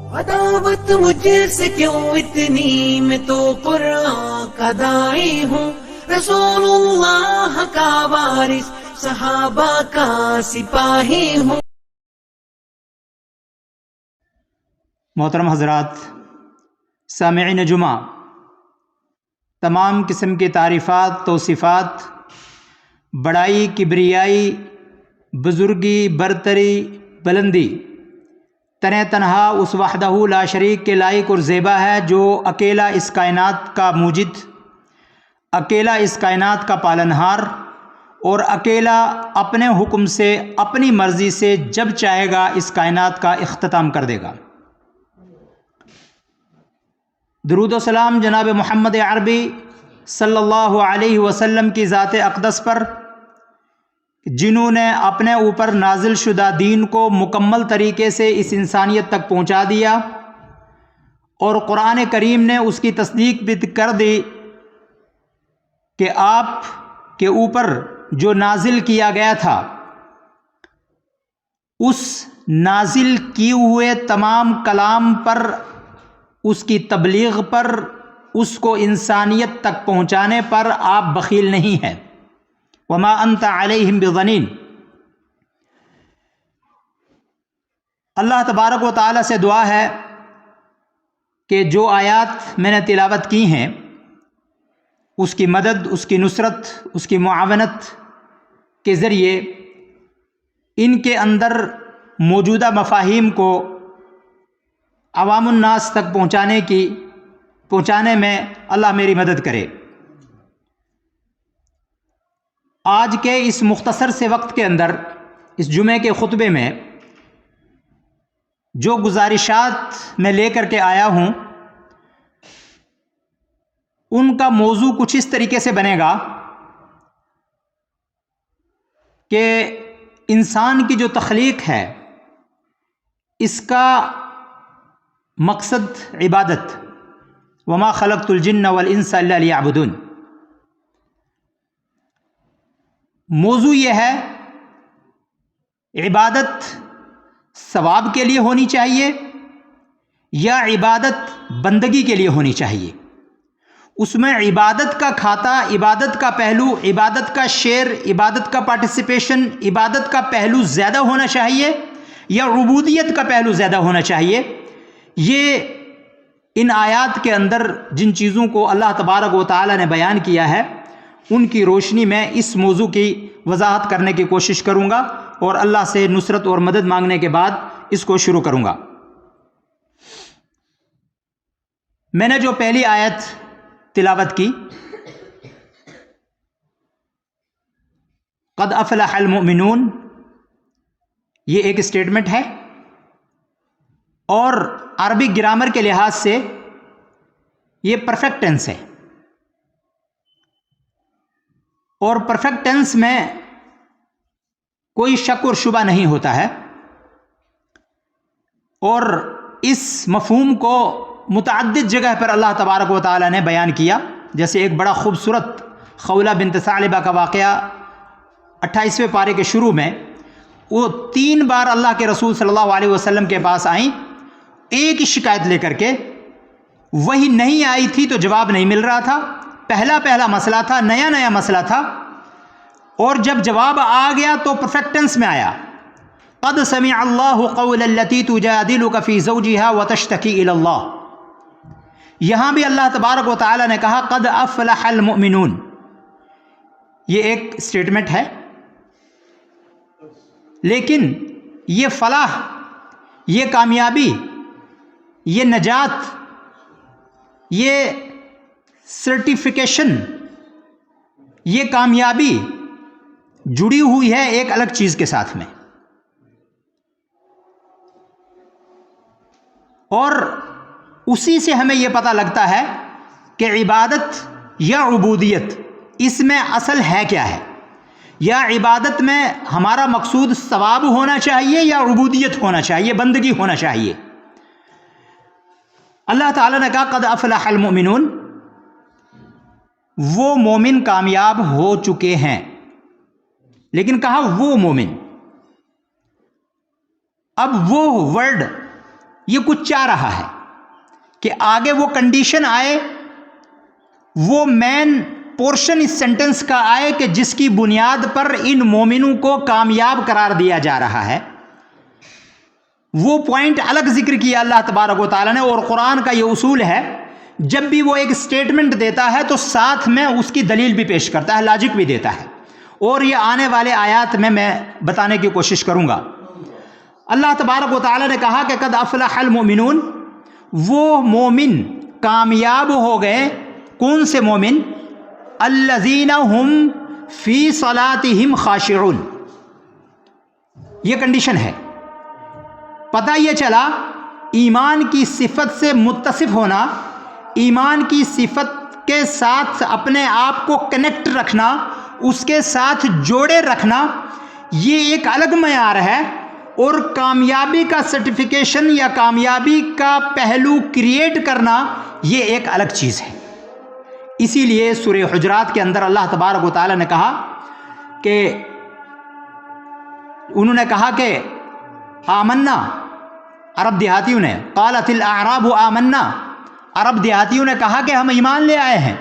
عداوت مجھ سے کیوں اتنی، میں تو قرآن کا داعی ہوں، رسول اللہ کا وارث، صحابہ کا سپاہی ہوں۔ محترم حضرات، سامعین جمعہ، تمام قسم کی تعریفات، توصیفات، بڑائی، کبریائی، بزرگی، برتری، بلندی تنہ تنہا اس وحدہ لا شریک کے لائق اور زیبا ہے، جو اکیلا اس کائنات کا موجد، اکیلا اس کائنات کا پالنہار، اور اکیلا اپنے حکم سے، اپنی مرضی سے جب چاہے گا اس کائنات کا اختتام کر دے گا۔ درود و سلام جناب محمد عربی صلی اللہ علیہ وسلم کی ذات اقدس پر، جنہوں نے اپنے اوپر نازل شدہ دین کو مکمل طریقے سے اس انسانیت تک پہنچا دیا، اور قرآن کریم نے اس کی تصدیق بھی کر دی کہ آپ کے اوپر جو نازل کیا گیا تھا، اس نازل کیے ہوئے تمام کلام پر، اس کی تبلیغ پر، اس کو انسانیت تک پہنچانے پر آپ بخیل نہیں ہیں۔ وما انت علیہم بضنین۔ اللہ تبارک و تعالی سے دعا ہے کہ جو آیات میں نے تلاوت کی ہیں، اس کی مدد، اس کی نصرت، اس کی معاونت کے ذریعے ان کے اندر موجودہ مفاہیم کو عوام الناس تک پہنچانے میں اللہ میری مدد کرے۔ آج کے اس مختصر سے وقت کے اندر، اس جمعے کے خطبے میں جو گزارشات میں لے کر کے آیا ہوں، ان کا موضوع کچھ اس طریقے سے بنے گا کہ انسان کی جو تخلیق ہے، اس کا مقصد عبادت، وما خلقت الجن والانس الا لیعبدون۔ موضوع یہ ہے، عبادت ثواب کے لیے ہونی چاہیے یا عبادت بندگی کے لیے ہونی چاہیے؟ اس میں عبادت کا کھاتا، عبادت کا پہلو، عبادت کا شیئر، عبادت کا پارٹیسپیشن، عبادت کا پہلو زیادہ ہونا چاہیے یا عبودیت کا پہلو زیادہ ہونا چاہیے؟ یہ ان آیات کے اندر جن چیزوں کو اللہ تبارک و تعالی نے بیان کیا ہے، ان کی روشنی میں اس موضوع کی وضاحت کرنے کی کوشش کروں گا، اور اللہ سے نصرت اور مدد مانگنے کے بعد اس کو شروع کروں گا۔ میں نے جو پہلی آیت تلاوت کی، قد افلح المؤمنون، یہ ایک اسٹیٹمنٹ ہے، اور عربک گرامر کے لحاظ سے یہ پرفیکٹ ٹینس ہے، اور پرفیکٹ ٹینس میں کوئی شک اور شبہ نہیں ہوتا ہے، اور اس مفہوم کو متعدد جگہ پر اللہ تبارک و تعالی نے بیان کیا۔ جیسے ایک بڑا خوبصورت خولہ بنت ثعلبہ کا واقعہ 28ویں پارے کے شروع میں، وہ 3 بار اللہ کے رسول صلی اللہ علیہ وسلم کے پاس آئیں ایک ہی شکایت لے کر کے۔ وہی نہیں آئی تھی تو جواب نہیں مل رہا تھا، پہلا مسئلہ تھا، نیا مسئلہ تھا، اور جب جواب آ گیا تو پرفیکٹ ٹینس میں آیا۔ قد سمع اللہ قول التی تجادلک فی زوجها وتشتکی الی اللہ۔ یہاں بھی اللہ تبارک و تعالی نے کہا قد افلح المؤمنون۔ یہ ایک اسٹیٹمنٹ ہے، لیکن یہ فلاح، یہ کامیابی، یہ نجات، یہ سرٹیفیکیشن، یہ کامیابی جڑی ہوئی ہے ایک الگ چیز کے ساتھ میں، اور اسی سے ہمیں یہ پتہ لگتا ہے کہ عبادت یا عبودیت، اس میں اصل ہے کیا ہے؟ یا عبادت میں ہمارا مقصود ثواب ہونا چاہیے یا عبودیت ہونا چاہیے، بندگی ہونا چاہیے؟ اللہ تعالیٰ نے کہا قد افلح المؤمنون، وہ مومن کامیاب ہو چکے ہیں، لیکن کہا وہ مومن۔ اب وہ ورڈ یہ کچھ چاہ رہا ہے کہ آگے وہ کنڈیشن آئے، وہ مین پورشن اس سینٹنس کا آئے کہ جس کی بنیاد پر ان مومنوں کو کامیاب قرار دیا جا رہا ہے۔ وہ پوائنٹ الگ ذکر کیا اللہ تبارک و تعالیٰ نے، اور قرآن کا یہ اصول ہے جب بھی وہ ایک سٹیٹمنٹ دیتا ہے تو ساتھ میں اس کی دلیل بھی پیش کرتا ہے، لاجک بھی دیتا ہے، اور یہ آنے والے آیات میں بتانے کی کوشش کروں گا۔ اللہ تبارک و تعالیٰ نے کہا کہ قد افلح المؤمنون، وہ مومن کامیاب ہو گئے۔ کون سے مومن؟ الذین ہم فی صلاتہم خاشعون، یہ کنڈیشن ہے۔ پتہ یہ چلا ایمان کی صفت سے متصف ہونا، ایمان کی صفت کے ساتھ اپنے آپ کو کنیکٹ رکھنا، اس کے ساتھ جوڑے رکھنا، یہ ایک الگ معیار ہے، اور کامیابی کا سرٹیفیکیشن یا کامیابی کا پہلو کریٹ کرنا یہ ایک الگ چیز ہے۔ اسی لیے سورہ حجرات کے اندر اللہ تبارک و تعالیٰ نے کہا کہ انہوں نے کہا کہ آمنا، عرب دیہاتیوں نے، قالت الاعراب آمنا، عرب دیہاتیوں نے کہا کہ ہم ایمان لے آئے ہیں۔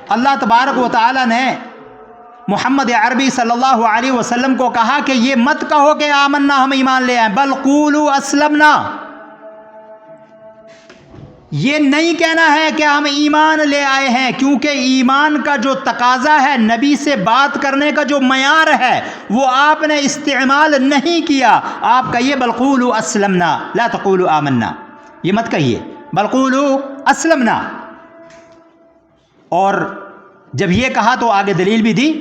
اللہ تبارک و تعالیٰ نے محمد عربی صلی اللہ علیہ وسلم کو کہا کہ یہ مت کہو کہ آمنا ہم ایمان لے آئے، بل قولوا اسلمنا، یہ نہیں کہنا ہے کہ ہم ایمان لے آئے ہیں، کیونکہ ایمان کا جو تقاضا ہے، نبی سے بات کرنے کا جو معیار ہے، وہ آپ نے استعمال نہیں کیا۔ آپ کہیے بل قولوا اسلمنا، لا تقولوا آمنا، یہ مت کہیے، بل قولوا اسلمنا۔ اور جب یہ کہا تو آگے دلیل بھی دی،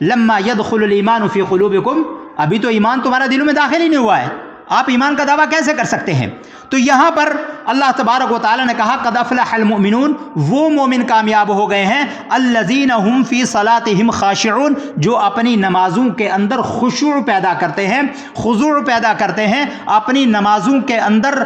لما يدخل الایمان فی قلوبکم، ابھی تو ایمان تمہارا دلوں میں داخل ہی نہیں ہوا ہے، آپ ایمان کا دعویٰ کیسے کر سکتے ہیں؟ تو یہاں پر اللہ تبارک و تعالیٰ نے کہا قد افلح المؤمنون، وہ مومن کامیاب ہو گئے ہیں، الذین هم فی صلاتہم خاشعون، جو اپنی نمازوں کے اندر خشوع پیدا کرتے ہیں، خضوع پیدا کرتے ہیں، اپنی نمازوں کے اندر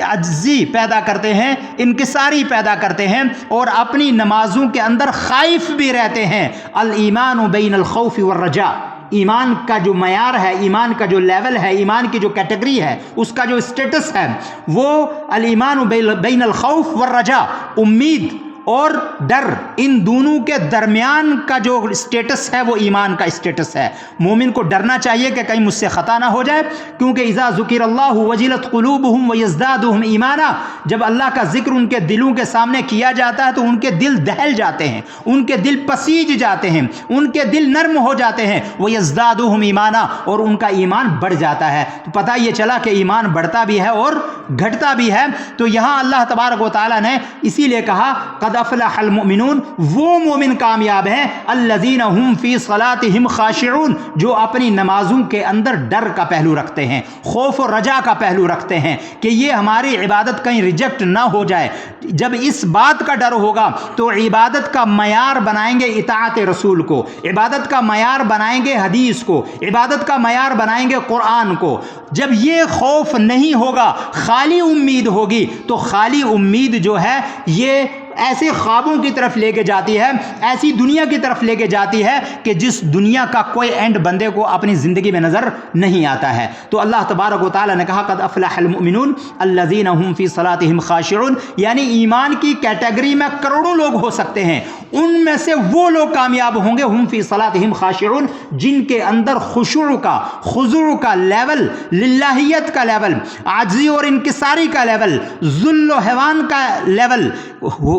عجزی پیدا کرتے ہیں، انکساری پیدا کرتے ہیں، اور اپنی نمازوں کے اندر خائف بھی رہتے ہیں۔ الایمان بین الخوف والرجاء، ایمان کا جو معیار ہے، ایمان کا جو لیول ہے، ایمان کی جو کیٹیگری ہے، اس کا جو اسٹیٹس ہے، وہ الایمان بین الخوف والرجاء، امید اور ڈر، ان دونوں کے درمیان کا جو اسٹیٹس ہے وہ ایمان کا اسٹیٹس ہے۔ مومن کو ڈرنا چاہیے کہ کہیں مجھ سے خطا نہ ہو جائے، کیونکہ اذا ذکر اللہ وجلت قلوبہم ویزدادہم ایمانا، جب اللہ کا ذکر ان کے دلوں کے سامنے کیا جاتا ہے تو ان کے دل دہل جاتے ہیں، ان کے دل پسیج جاتے ہیں، ان کے دل نرم ہو جاتے ہیں، ویزدادہم ایمانا، اور ان کا ایمان بڑھ جاتا ہے۔ تو پتہ یہ چلا کہ ایمان بڑھتا بھی ہے اور گھٹتا بھی ہے۔ تو یہاں اللہ تبارک و تعالیٰ نے اسی لیے کہا قد افلح المؤمنون، وہ مومن کامیاب ہیں، الذین هم فی صلاتہم خاشعون، جو اپنی نمازوں کے اندر ڈر کا پہلو رکھتے ہیں، خوف و رجا کا پہلو رکھتے ہیں کہ یہ ہماری عبادت کہیں ریجیکٹ نہ ہو جائے۔ جب اس بات کا ڈر ہوگا تو عبادت کا معیار بنائیں گے اطاعت رسول کو، عبادت کا معیار بنائیں گے حدیث کو، عبادت کا معیار بنائیں گے قرآن کو۔ جب یہ خوف نہیں ہوگا، خالی امید ہوگی، تو خالی امید جو ہے یہ ایسے خوابوں کی طرف لے کے جاتی ہے، ایسی دنیا کی طرف لے کے جاتی ہے کہ جس دنیا کا کوئی اینڈ بندے کو اپنی زندگی میں نظر نہیں آتا ہے۔ تو اللہ تبارک و تعالیٰ نے کہا قد افلح المؤمنون الذین هم فی صلاتہم خاشعون، یعنی ایمان کی کیٹیگری میں کروڑوں لوگ ہو سکتے ہیں، ان میں سے وہ لوگ کامیاب ہوں گے ہم فی صلاتہم خاشعون، جن کے اندر خشوع کا، خضوع کا لیول، للہیت کا لیول، عاجزی اور انکساری کا لیول، ذل و ہوان کا لیول،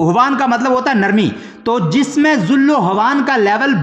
ہوان کا مطلب ہوتا ہے نرمی، تو جس میں ذل و ہوان کا لیول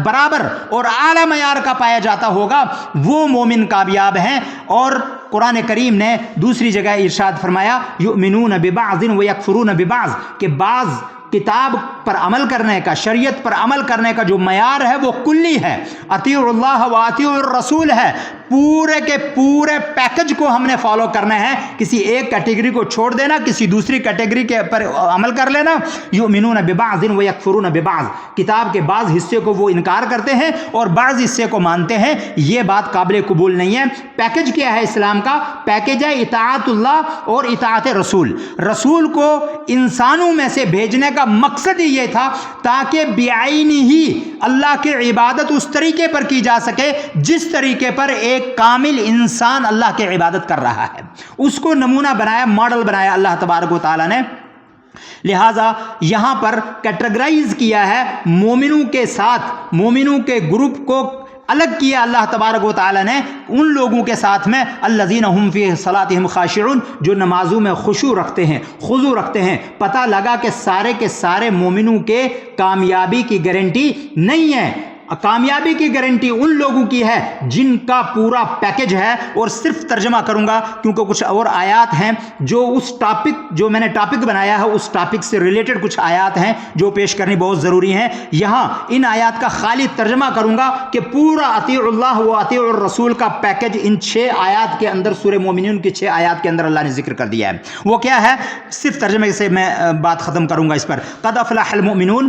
برابر اور اعلیٰ معیار کا پایا جاتا ہوگا، وہ مومن کامیاب ہیں۔ اور قرآن کریم نے دوسری جگہ ارشاد فرمایا یؤمنون ببعض ویکفرون ببعض، کہ بعض کتاب پر عمل کرنے کا، شریعت پر عمل کرنے کا جو معیار ہے وہ کلی ہے، اطیعوا اللہ و اطیعوا الرسول ہے، پورے کے پورے پیکج کو ہم نے فالو کرنا ہے، کسی ایک کیٹیگری کو چھوڑ دینا، کسی دوسری کیٹیگری کے پر عمل کر لینا۔ یؤمنون ببعض ویکفرون ببعض، کتاب کے بعض حصے کو وہ انکار کرتے ہیں اور بعض حصے کو مانتے ہیں، یہ بات قابل قبول نہیں ہے۔ پیکج کیا ہے اسلام کا؟ پیکج ہے اطاعت اللہ اور اطاعت رسول۔ رسول کو انسانوں میں سے بھیجنے کا کا مقصد ہی یہ تھا تاکہ بعین ہی اللہ کی عبادت اس طریقے پر کی جا سکے جس طریقے پر ایک کامل انسان اللہ کی عبادت کر رہا ہے. اس کو نمونہ بنایا، ماڈل بنایا اللہ تبارک و تعالیٰ نے. لہٰذا یہاں پر کیٹیگرائز کیا ہے مومنوں کے ساتھ، مومنوں کے گروپ کو الگ کیا اللہ تبارک و تعالیٰ نے ان لوگوں کے ساتھ میں الذین هم فی صلاتہم خاشعون، جو نمازوں میں خشوع رکھتے ہیں، خضوع رکھتے ہیں. پتہ لگا کہ سارے کے سارے مومنوں کے کامیابی کی گارنٹی نہیں ہے. کامیابی کی گارنٹی ان لوگوں کی ہے جن کا پورا پیکج ہے. اور صرف ترجمہ کروں گا کیونکہ کچھ اور آیات ہیں جو اس ٹاپک، جو میں نے ٹاپک بنایا ہے اس ٹاپک سے ریلیٹڈ کچھ آیات ہیں جو پیش کرنی بہت ضروری ہیں. یہاں ان آیات کا خالی ترجمہ کروں گا کہ پورا اطیع اللہ و اطیع الرسول کا پیکج ان 6 آیات کے اندر، سورہ مومنون کی 6 آیات کے اندر اللہ نے ذکر کر دیا ہے. وہ کیا ہے؟ صرف ترجمے سے میں بات ختم کروں گا اس پر. قد افلح المؤمنون،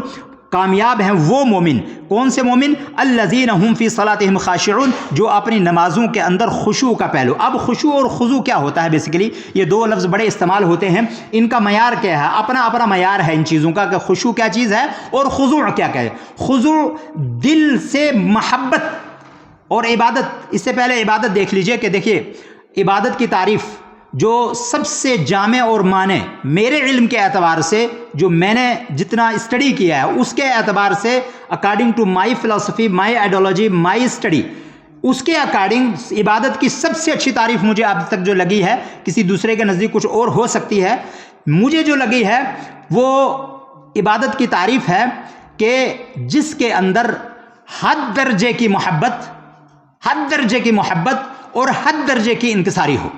کامیاب ہیں وہ مومن. کون سے مومن؟ الذین هم فی صلاتہم خاشعون، جو اپنی نمازوں کے اندر خشوع کا پہلو. اب خشوع اور خضوع کیا ہوتا ہے؟ بیسیکلی یہ 2 لفظ بڑے استعمال ہوتے ہیں، ان کا معیار کیا ہے؟ اپنا اپنا معیار ہے ان چیزوں کا کہ خشوع کیا چیز ہے اور خضوع کیا ہے. خضوع دل سے محبت اور عبادت. اس سے پہلے عبادت دیکھ لیجئے کہ دیکھیے عبادت کی تعریف جو سب سے جامع اور معنی میرے علم کے اعتبار سے، جو میں نے جتنا اسٹڈی کیا ہے اس کے اعتبار سے، اکارڈنگ ٹو مائی فلسفی، مائی آئیڈیالوجی، مائی اسٹڈی، اس کے اکارڈنگ عبادت کی سب سے اچھی تعریف مجھے اب تک جو لگی ہے، کسی دوسرے کے نزدیک کچھ اور ہو سکتی ہے، مجھے جو لگی ہے وہ عبادت کی تعریف ہے کہ جس کے اندر حد درجے کی محبت، حد درجے کی محبت اور حد درجے کی انکساری ہو،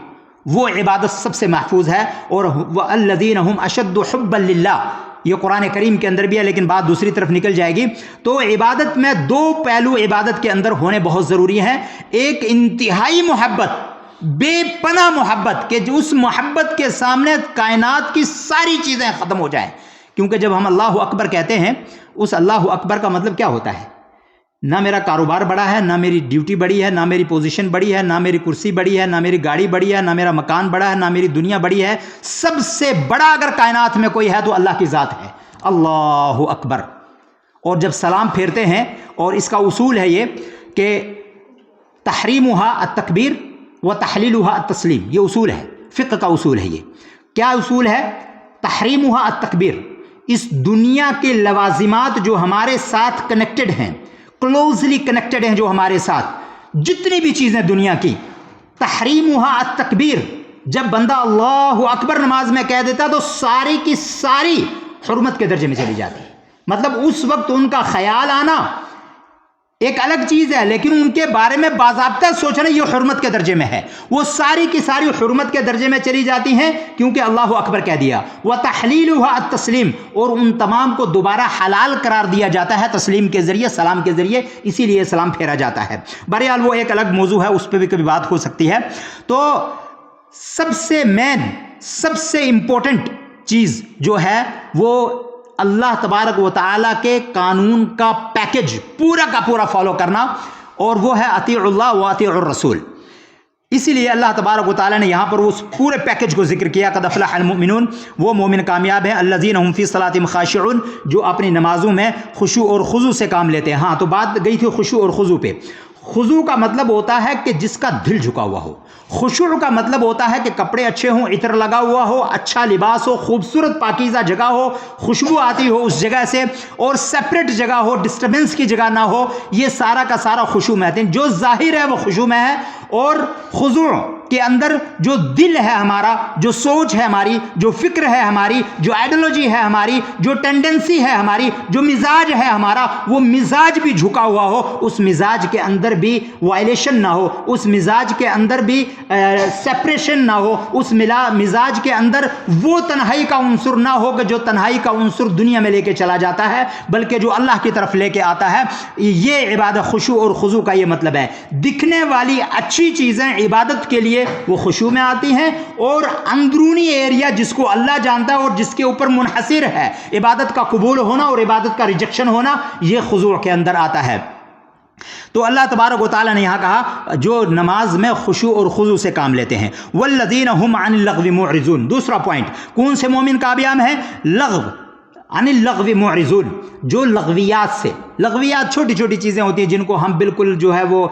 وہ عبادت سب سے محفوظ ہے. اور وَالَّذِينَ هُمْ أَشَدُّ حُبًّا لِلَّهِ، یہ قرآن کریم کے اندر بھی ہے لیکن بات دوسری طرف نکل جائے گی. تو عبادت میں 2 پہلو عبادت کے اندر ہونے بہت ضروری ہیں. ایک انتہائی محبت، بے پناہ محبت، کہ اس محبت کے سامنے کائنات کی ساری چیزیں ختم ہو جائیں. کیونکہ جب ہم اللہ اکبر کہتے ہیں، اس اللہ اکبر کا مطلب کیا ہوتا ہے؟ نہ میرا کاروبار بڑا ہے، نہ میری ڈیوٹی بڑی ہے، نہ میری پوزیشن بڑی ہے، نہ میری کرسی بڑی ہے، نہ میری گاڑی بڑی ہے، نہ میرا مکان بڑا ہے، نہ میری دنیا بڑی ہے. سب سے بڑا اگر کائنات میں کوئی ہے تو اللہ کی ذات ہے. اللہ اکبر. اور جب سلام پھیرتے ہیں، اور اس کا اصول ہے یہ کہ تحریمها التکبیر و تحلیلها التسلیم، یہ اصول ہے، فقہ کا اصول ہے. یہ کیا اصول ہے؟ تحریمها التکبیر. اس دنیا کے لوازمات جو ہمارے ساتھ کنیکٹڈ ہیں، کلوزلی کنیکٹڈ ہیں، جو ہمارے ساتھ جتنی بھی چیزیں دنیا کی، تحریمها التکبیر. جب بندہ اللہ اکبر نماز میں کہہ دیتا تو ساری کی ساری حرمت کے درجے میں چلی جاتی. مطلب اس وقت ان کا خیال آنا ایک الگ چیز ہے، لیکن ان کے بارے میں باضابطہ سوچنا یہ حرمت کے درجے میں ہے. وہ ساری کی ساری حرمت کے درجے میں چلی جاتی ہیں کیونکہ اللہ اکبر کہہ دیا. وَتَحْلِيلُهَا التسلیم، اور ان تمام کو دوبارہ حلال قرار دیا جاتا ہے تسلیم کے ذریعے، سلام کے ذریعے، اسی لیے سلام پھیرا جاتا ہے. بہرحال وہ ایک الگ موضوع ہے، اس پہ بھی کبھی بات ہو سکتی ہے. تو سب سے مین، سب سے امپورٹنٹ چیز جو ہے وہ اللہ تبارک و تعالیٰ کے قانون کا پیکج پورا کا پورا فالو کرنا، اور وہ ہے اطیع اللہ و اطیع الرسول. اسی لیے اللہ تبارک و تعالیٰ نے یہاں پر اس پورے پیکج کو ذکر کیا. قد افلح المؤمنون، وہ مومن کامیاب ہیں. الذین هم فی صلاتہم خاشعون، جو اپنی نمازوں میں خشوع اور خضوع سے کام لیتے ہیں. ہاں تو بات گئی تھی خشوع اور خضوع پہ. خضوع کا مطلب ہوتا ہے کہ جس کا دل جھکا ہوا ہو. خشوع کا مطلب ہوتا ہے کہ کپڑے اچھے ہوں، عطر لگا ہوا ہو، اچھا لباس ہو، خوبصورت پاکیزہ جگہ ہو، خوشبو آتی ہو اس جگہ سے، اور سیپریٹ جگہ ہو، ڈسٹربنس کی جگہ نہ ہو. یہ سارا کا سارا خشوع میں آتے ہیں. جو ظاہر ہے وہ خشوع میں ہے، اور خضوع کے اندر جو دل ہے ہمارا، جو سوچ ہے ہماری، جو فکر ہے ہماری، جو آئیڈیالوجی ہے ہماری، جو ٹینڈنسی ہے ہماری، جو مزاج ہے ہمارا، وہ مزاج بھی جھکا ہوا ہو. اس مزاج کے اندر بھی وائلیشن نہ ہو، اس مزاج کے اندر بھی سیپریشن نہ ہو، اس مزاج کے اندر وہ تنہائی کا عنصر نہ ہو کہ جو تنہائی کا عنصر دنیا میں لے کے چلا جاتا ہے، بلکہ جو اللہ کی طرف لے کے آتا ہے. یہ عبادت خشوع اور خضوع کا یہ مطلب ہے. دکھنے والی اچھی چیزیں عبادت کے لیے وہ خشوع میں آتی ہیں، اور اندرونی ایریا جس کو اللہ جانتا ہے اور جس کے اوپر منحصر ہے عبادت کا قبول ہونا اور عبادت کا ریجیکشن ہونا، یہ خضوع کے اندر آتا ہے. تو اللہ تبارک و تعالیٰ نے یہاں کہا جو نماز میں خشوع اور خضوع سے کام لیتے ہیں. والذین هم عن اللغو معرضون. دوسرا پوائنٹ، کون سے مومن کامیاب ہیں؟ لغو، عن اللغو معرضون، جو لغویات سے، لغویات چھوٹی چھوٹی چیزیں ہوتی ہیں جن کو ہم بالکل جو ہے وہ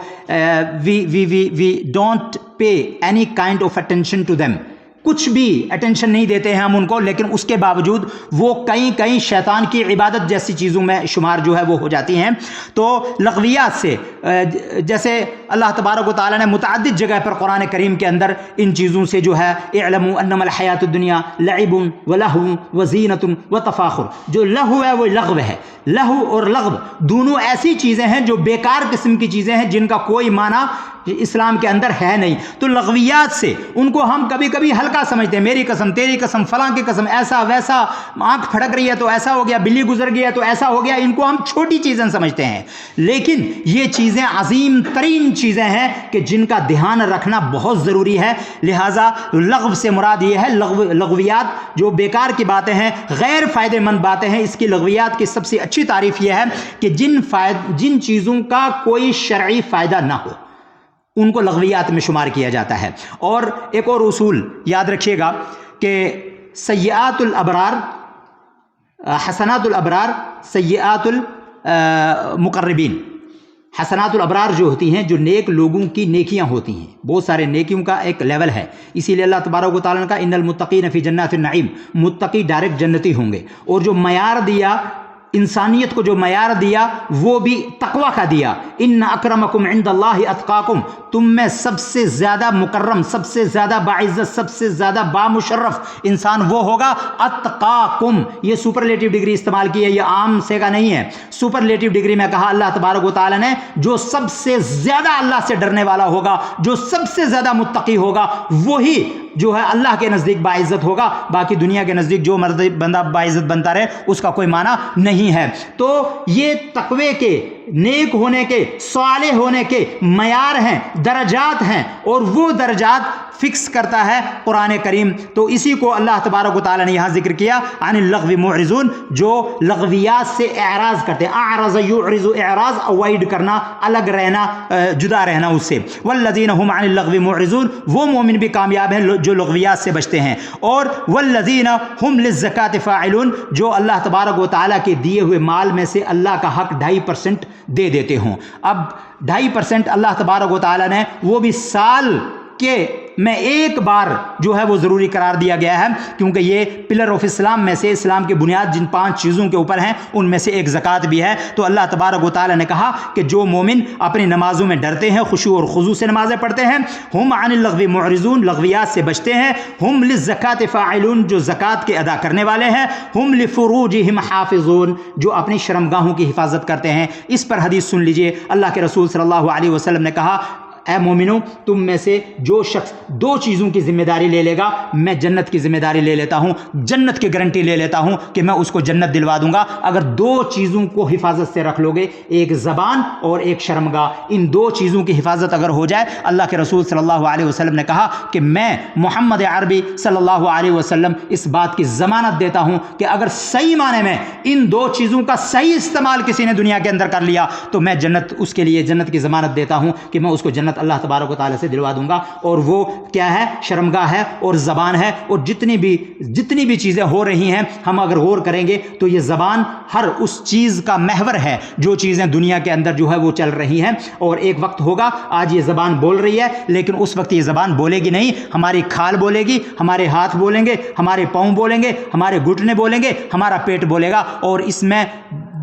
we don't pay any kind of attention to them, کچھ بھی اٹینشن نہیں دیتے ہیں ہم ان کو، لیکن اس کے باوجود وہ کہیں شیطان کی عبادت جیسی چیزوں میں شمار جو ہے وہ ہو جاتی ہیں۔ تو لغویات سے، جیسے اللہ تبارک و تعالیٰ نے متعدد جگہ پر قرآن کریم کے اندر ان چیزوں سے جو ہے اعلموا انما الحیات الدنیا لعب ولہو وزینۃ وتفاخر، جو لہو ہے وہ لغو ہے، لہو اور لغو دونوں ایسی چیزیں ہیں جو بیکار قسم کی چیزیں ہیں جن کا کوئی معنی اسلام کے اندر ہے نہیں۔ تو لغویات سے ان کو ہم کبھی کبھی ہلکا سمجھتے ہیں، میری قسم تیری قسم فلاں کی قسم، ایسا ویسا، آنکھ پھڑک رہی ہے تو ایسا ہو گیا، بلی گزر گئی ہے تو ایسا ہو گیا، ان کو ہم چھوٹی چیزیں سمجھتے ہیں، لیکن یہ چیزیں عظیم ترین چیزیں ہیں کہ جن کا دھیان رکھنا بہت ضروری ہے۔ لہٰذا لغو سے مراد یہ ہے، لغویات جو بیکار کی باتیں ہیں، غیر فائدہ مند باتیں ہیں، اس کی لغویات کی سب سے اچھی تعریف یہ ہے کہ جن چیزوں کا کوئی شرعی فائدہ نہ ہو ان کو لغویات میں شمار کیا جاتا ہے۔ اور ایک اور اصول یاد رکھیے گا کہ سیئات الابرار حسنات الابرار سیئات المقربین، حسنات الابرار جو ہوتی ہیں، جو نیک لوگوں کی نیکیاں ہوتی ہیں، بہت سارے نیکیوں کا ایک لیول ہے، اسی لیے اللہ تبارک و تعالیٰ نے کہا ان المتقین فی جنات النعیم، متقی ڈائریکٹ جنتی ہوں گے۔ اور جو معیار دیا انسانیت کو، جو معیار دیا وہ بھی تقوی کا دیا، ان اکرمکم عند اللہ اتقاکم، تم میں سب سے زیادہ مکرم، سب سے زیادہ باعزت، سب سے زیادہ بامشرف انسان وہ ہوگا اتقاکم۔ یہ سپرلیٹو ڈگری استعمال کی ہے، یہ عام سے کا نہیں ہے، سپرلیٹو ڈگری میں کہا اللہ تبارک و تعالیٰ نے جو سب سے زیادہ اللہ سے ڈرنے والا ہوگا، جو سب سے زیادہ متقی ہوگا، وہی جو ہے اللہ کے نزدیک باعزت ہوگا، باقی دنیا کے نزدیک جو بندہ باعزت بنتا رہے اس کا کوئی معنی نہیں ہے۔ تو یہ تقوی کے، نیک ہونے کے، صالح ہونے کے معیار ہیں، درجات ہیں، اور وہ درجات فکس کرتا ہے قرآن کریم۔ تو اسی کو اللہ تبارک و تعالیٰ نے یہاں ذکر کیا، عن اللغو معرضون، جو لغویات سے اعراض کرتے ہیں، اعرض یعرض، اعراض اوائڈ کرنا، الگ رہنا، جدا رہنا اس سے۔ والذین هم عن اللغو معرضون، وہ مومن بھی کامیاب ہیں جو لغویات سے بچتے ہیں۔ اور والذین هم للزکاة فاعلون، جو اللہ تبارک و تعالیٰ کے دیے ہوئے مال میں سے اللہ کا حق 2.5% دے دیتے ہوں۔ اب 2.5% اللہ تبارک و تعالیٰ نے وہ بھی سال کے میں ایک بار جو ہے وہ ضروری قرار دیا گیا ہے، کیونکہ یہ پلر آف اسلام میں سے، اسلام کی بنیاد جن 5 چیزوں کے اوپر ہیں ان میں سے ایک زکوٰۃ بھی ہے۔ تو اللہ تبارک و تعالیٰ نے کہا کہ جو مومن اپنی نمازوں میں ڈرتے ہیں، خشوع اور خضوع سے نمازیں پڑھتے ہیں، ہم عن اللغو معرضون، لغویات سے بچتے ہیں، ہم للزکاة فاعلون، جو زکوٰۃ کے ادا کرنے والے ہیں، ہم لفروجہم حافظون، جو اپنی شرمگاہوں کی حفاظت کرتے ہیں۔ اس پر حدیث سن لیجئے، اللہ کے رسول صلی اللہ علیہ وسلم نے کہا اے مومنو، تم میں سے جو شخص 2 چیزوں کی ذمہ داری لے لے گا، میں جنت کی ذمہ داری لے لیتا ہوں، جنت کی گارنٹی لے لیتا ہوں کہ میں اس کو جنت دلوا دوں گا اگر 2 چیزوں کو حفاظت سے رکھ لو گے، ایک زبان اور ایک شرمگاہ۔ ان 2 چیزوں کی حفاظت اگر ہو جائے، اللہ کے رسول صلی اللہ علیہ وسلم نے کہا کہ میں محمد عربی صلی اللہ علیہ وسلم اس بات کی ضمانت دیتا ہوں کہ اگر صحیح معنی میں ان 2 چیزوں کا صحیح استعمال کسی نے دنیا کے اندر کر لیا تو میں جنت، اس کے لیے جنت کی ضمانت دیتا ہوں کہ میں اس کو جنت اللہ تبارک و تعالیٰ سے دلوا دوں گا۔ اور وہ کیا ہے؟ شرمگاہ ہے اور زبان ہے۔ اور جتنی بھی چیزیں ہو رہی ہیں، ہم اگر غور کریں گے تو یہ زبان ہر اس چیز کا محور ہے جو چیزیں دنیا کے اندر جو ہے وہ چل رہی ہیں۔ اور ایک وقت ہوگا، آج یہ زبان بول رہی ہے لیکن اس وقت یہ زبان بولے گی نہیں، ہماری کھال بولے گی، ہمارے ہاتھ بولیں گے، ہمارے پاؤں بولیں گے، ہمارے گھٹنے بولیں گے، ہمارا پیٹ بولے گا۔ اور اس میں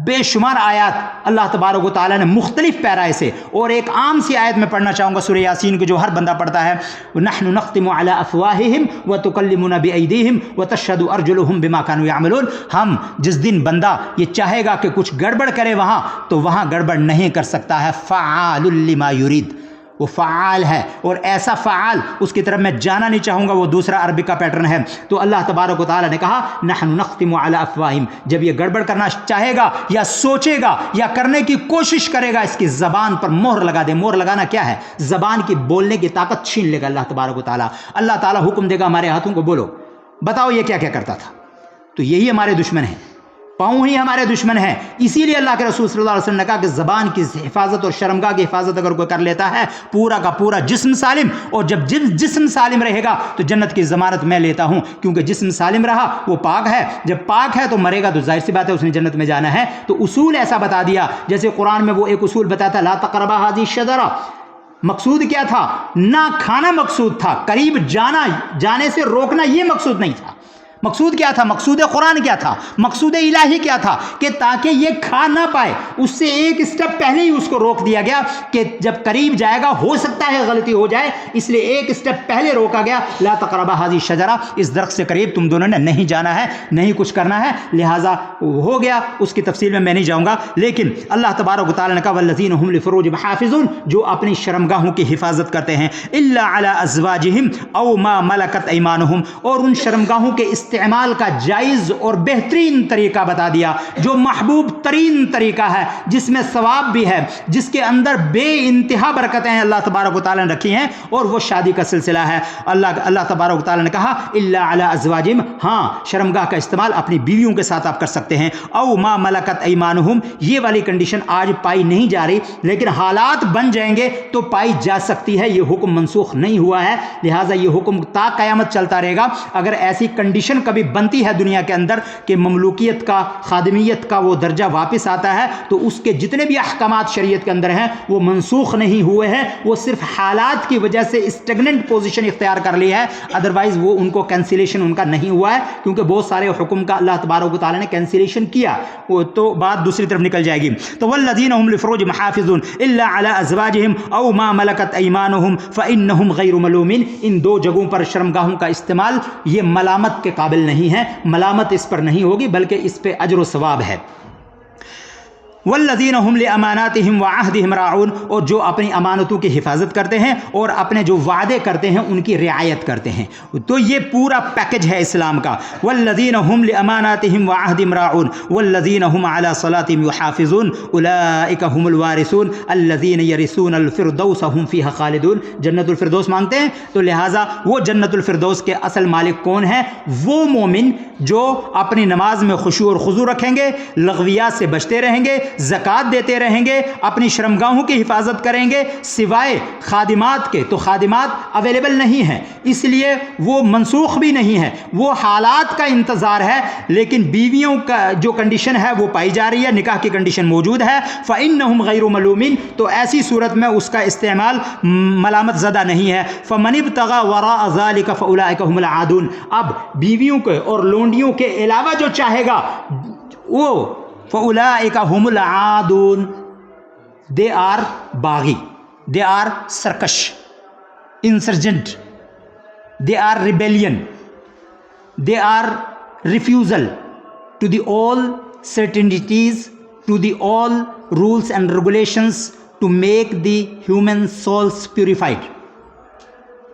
بے شمار آیات اللہ تبارک و تعالیٰ نے مختلف پیرائے سے، اور ایک عام سی آیت میں پڑھنا چاہوں گا سورہ یاسین کو جو ہر بندہ پڑھتا ہے، نحن نختم علی افواہہم وتکلمنا بایدیہم وتشہد ارجلہم بما کانوا یعملون۔ ہم جس دن بندہ یہ چاہے گا کہ کچھ گڑبڑ کرے وہاں، تو وہاں گڑبڑ نہیں کر سکتا ہے۔ فعال لما یرید، وہ فعال ہے، اور ایسا فعال اس کی طرف میں جانا نہیں چاہوں گا، وہ دوسرا عربی کا پیٹرن ہے۔ تو اللہ تبارک و تعالیٰ نے کہا نحن نختم علی افواہہم، جب یہ گڑبڑ کرنا چاہے گا یا سوچے گا یا کرنے کی کوشش کرے گا، اس کی زبان پر مہر لگا دے۔ مہر لگانا کیا ہے؟ زبان کی بولنے کی طاقت چھین لے گا اللہ تبارک و تعالیٰ۔ اللہ تعالیٰ حکم دے گا ہمارے ہاتھوں کو، بولو، بتاؤ یہ کیا کیا کرتا تھا۔ تو یہی ہمارے دشمن ہیں، پاؤں ہی ہمارے دشمن ہیں. اسی لیے اللہ کے رسول صلی اللہ علیہ وسلم نے کہا کہ زبان کی حفاظت اور شرمگاہ کی حفاظت اگر کوئی کر لیتا ہے پورا کا پورا جسم سالم, اور جب جسم سالم رہے گا تو جنت کی ضمانت میں لیتا ہوں, کیونکہ جسم سالم رہا وہ پاک ہے, جب پاک ہے تو مرے گا تو ظاہر سی بات ہے اس نے جنت میں جانا ہے. تو اصول ایسا بتا دیا جیسے قرآن میں وہ ایک اصول بتاتا لا تقربا هذه الشجرہ. مقصود کیا تھا؟ نہ کھانا مقصود تھا, قریب جانے سے روکنا یہ مقصود نہیں تھا. مقصود کیا تھا؟ مقصود قرآن کیا تھا؟ مقصود الہی کیا تھا؟ کہ تاکہ یہ کھا نہ پائے, اس سے ایک اسٹیپ پہلے ہی اس کو روک دیا گیا کہ جب قریب جائے گا ہو سکتا ہے غلطی ہو جائے, اس لیے ایک اسٹیپ پہلے روکا گیا لا تقربا هذه الشجرہ, اس درخت سے قریب تم دونوں نے نہیں جانا ہے, نہیں کچھ کرنا ہے. لہٰذا ہو گیا, اس کی تفصیل میں نہیں جاؤں گا. لیکن اللہ تبارک و تعالیٰ نے کہا والذین هم لفروجهم حافظون, جو اپنی شرمگاہوں کی حفاظت کرتے ہیں, الا علی ازواجہم او ما ملکت ایمانہم, اور ان شرمگاہوں کے استعمال کا جائز اور بہترین طریقہ بتا دیا جو محبوب ترین طریقہ ہے, جس میں ثواب بھی ہے, جس کے اندر بے انتہا برکتیں اللہ تبارک و تعالیٰ نے رکھی ہیں, اور وہ شادی کا سلسلہ ہے. اللہ تبارک و تعالیٰ نے کہا الا علی ازواجہم, ہاں شرمگاہ کا استعمال اپنی بیویوں کے ساتھ آپ کر سکتے ہیں, او ما ملکت ایمانہم, یہ والی کنڈیشن آج پائی نہیں جا رہی لیکن حالات بن جائیں گے تو پائی جا سکتی ہے. یہ حکم منسوخ نہیں ہوا ہے, لہٰذا یہ حکم تا قیامت چلتا رہے گا. اگر ایسی کنڈیشن کبھی بنتی ہے دنیا کے اندر کہ مملوکیت کا, خادمیت کا وہ درجہ واپس آتا ہے, تو اس کے جتنے بھی احکامات شریعت کے اندر ہیں وہ منسوخ نہیں ہوئے ہیں, وہ صرف حالات کی وجہ سے اسٹیگننٹ پوزیشن اختیار کر لی ہے, ادروائز وہ ان کو کینسلیشن ان کا نہیں ہوا ہے, کیونکہ بہت سارے حکم کا اللہ تبارک و تعالیٰ نے کینسلیشن کیا, وہ تو بات دوسری طرف نکل جائے گی. تو والذین هم لفروجہم حافظون الا علی ازواجہم او ما ملکت ایمانہم فانہم غیر ملومین. ان دو جگہوں پر شرمگاہوں کا استعمال یہ ملامت کے قابل نہیں ہے, ملامت اس پر نہیں ہوگی بلکہ اس پہ اجر و ثواب ہے. والذین هم لاماناتہم وعہدہم راعون, اور جو اپنی امانتوں کی حفاظت کرتے ہیں اور اپنے جو وعدے کرتے ہیں ان کی رعایت کرتے ہیں. تو یہ پورا پیکج ہے اسلام کا. والذین هم لاماناتہم وعہدہم راعون والذین هم علی صلاتہم یحافظون اولئک هم الوارثون الذین یرثون الفردوس هم فیہا خالدون. جنت الفردوس مانگتے ہیں, تو لہٰذا وہ جنت الفردوس کے اصل مالک کون ہیں؟ وہ مومن جو اپنی نماز میں خشوع اور خضوع رکھیں گے, لغویات سے بچتے رہیں گے, زکوٰۃ دیتے رہیں گے, اپنی شرمگاہوں کی حفاظت کریں گے, سوائے خادمات کے. تو خادمات اویلیبل نہیں ہیں, اس لیے وہ منسوخ بھی نہیں ہے, وہ حالات کا انتظار ہے, لیکن بیویوں کا جو کنڈیشن ہے وہ پائی جا رہی ہے, نکاح کی کنڈیشن موجود ہے. فإنہم غیر ملومین, تو ایسی صورت میں اس کا استعمال ملامت زدہ نہیں ہے. فمن ابتغى وراء ذلك فأولئک هم العادون. اب بیویوں کے اور لونڈیوں کے علاوہ جو چاہے گا وہ فَأُولَئِكَ هُمُ الْعَادُونَ, they are باغی, they are سرکش, insurgent, they are rebellion, they are refusal to the all certainties, to the all rules and regulations to make the human souls purified.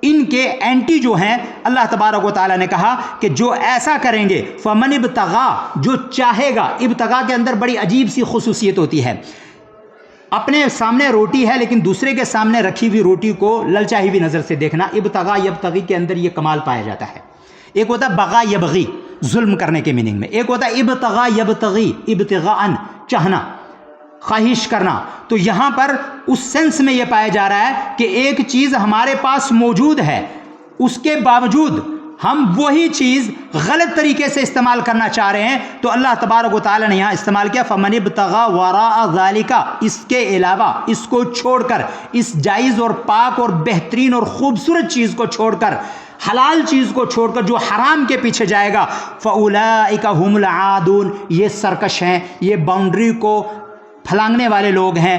ان کے اینٹی جو ہیں اللہ تبارک و تعالیٰ نے کہا کہ جو ایسا کریں گے فمن ابتغا, جو چاہے گا. ابتغا کے اندر بڑی عجیب سی خصوصیت ہوتی ہے, اپنے سامنے روٹی ہے لیکن دوسرے کے سامنے رکھی ہوئی روٹی کو للچائی ہوئی نظر سے دیکھنا. ابتغا یبتغی کے اندر یہ کمال پایا جاتا ہے. ایک ہوتا ہے بغا یبغی, ظلم کرنے کے میننگ میں, ایک ہوتا ہے ابتغا یبتغی, ابتغاءً, چاہنا, خواہش کرنا. تو یہاں پر اس سینس میں یہ پایا جا رہا ہے کہ ایک چیز ہمارے پاس موجود ہے, اس کے باوجود ہم وہی چیز غلط طریقے سے استعمال کرنا چاہ رہے ہیں. تو اللہ تبارک و تعالیٰ نے یہاں استعمال کیا فمن ابتغى وراء ذلك, اس کے علاوہ, اس کو چھوڑ کر, اس جائز اور پاک اور بہترین اور خوبصورت چیز کو چھوڑ کر, حلال چیز کو چھوڑ کر جو حرام کے پیچھے جائے گا فَأُولَئِكَ هُمُ الْعَادُونَ, یہ سرکش ہیں, یہ باؤنڈری کو پھلانگنے والے لوگ ہیں,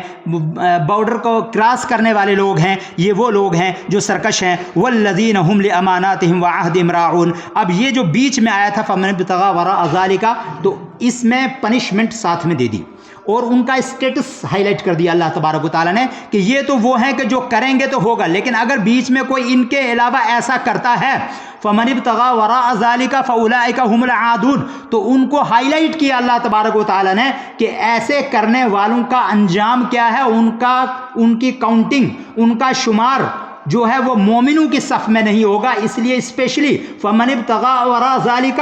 بارڈر کو کراس کرنے والے لوگ ہیں, یہ وہ لوگ ہیں جو سرکش ہیں. والذین هم لاماناتہم وعہدہم راعون. اب یہ جو بیچ میں آیا تھا فمن ابتغى وراء ذلك, تو اس میں پنشمنٹ ساتھ میں دے دی اور ان کا اسٹیٹس ہائی لائٹ کر دیا اللہ تبارک و تعالیٰ نے کہ یہ تو وہ ہیں کہ جو کریں گے تو ہوگا, لیکن اگر بیچ میں کوئی ان کے علاوہ ایسا کرتا ہے فمن ابتغى وراء ذلك فاولئک هم العادون, تو ان کو ہائی لائٹ کیا اللہ تبارک و تعالیٰ نے کہ ایسے کرنے والوں کا انجام کیا ہے, ان کی کاؤنٹنگ, ان کا شمار جو ہے وہ مومنوں کی صف میں نہیں ہوگا. اس لیے اسپیشلی فمن ابتغى وراء ذلك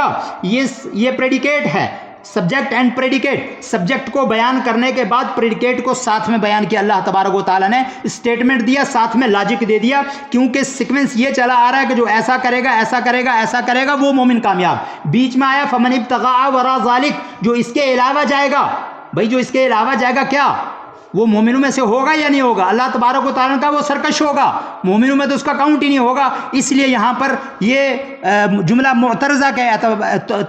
یہ پریڈیکیٹ ہے, سبجیکٹ اینڈ پریڈیکیٹ، سبجیکٹ کو بیان کرنے کے بعد پریڈیکیٹ کو ساتھ میں بیان کیا اللہ تبارک و تعالیٰ نے، اسٹیٹمنٹ دیا، ساتھ میں لاجک دے دیا، کیونکہ سیکوینس یہ چلا آ رہا ہے کہ جو ایسا کرے گا ایسا کرے گا ایسا کرے گا وہ مومن کامیاب۔ بیچ میں آیا فمن ابتغاء وراء ذلک، جو اس کے علاوہ جائے گا، بھائی جو اس کے علاوہ جائے گا کیا وہ مومنوں میں سے ہوگا یا نہیں ہوگا؟ اللہ تبارک و تعالیٰ کا وہ سرکش ہوگا، مومنوں میں تو اس کا کاؤنٹ ہی نہیں ہوگا۔ اس لیے یہاں پر یہ جملہ معترضہ کے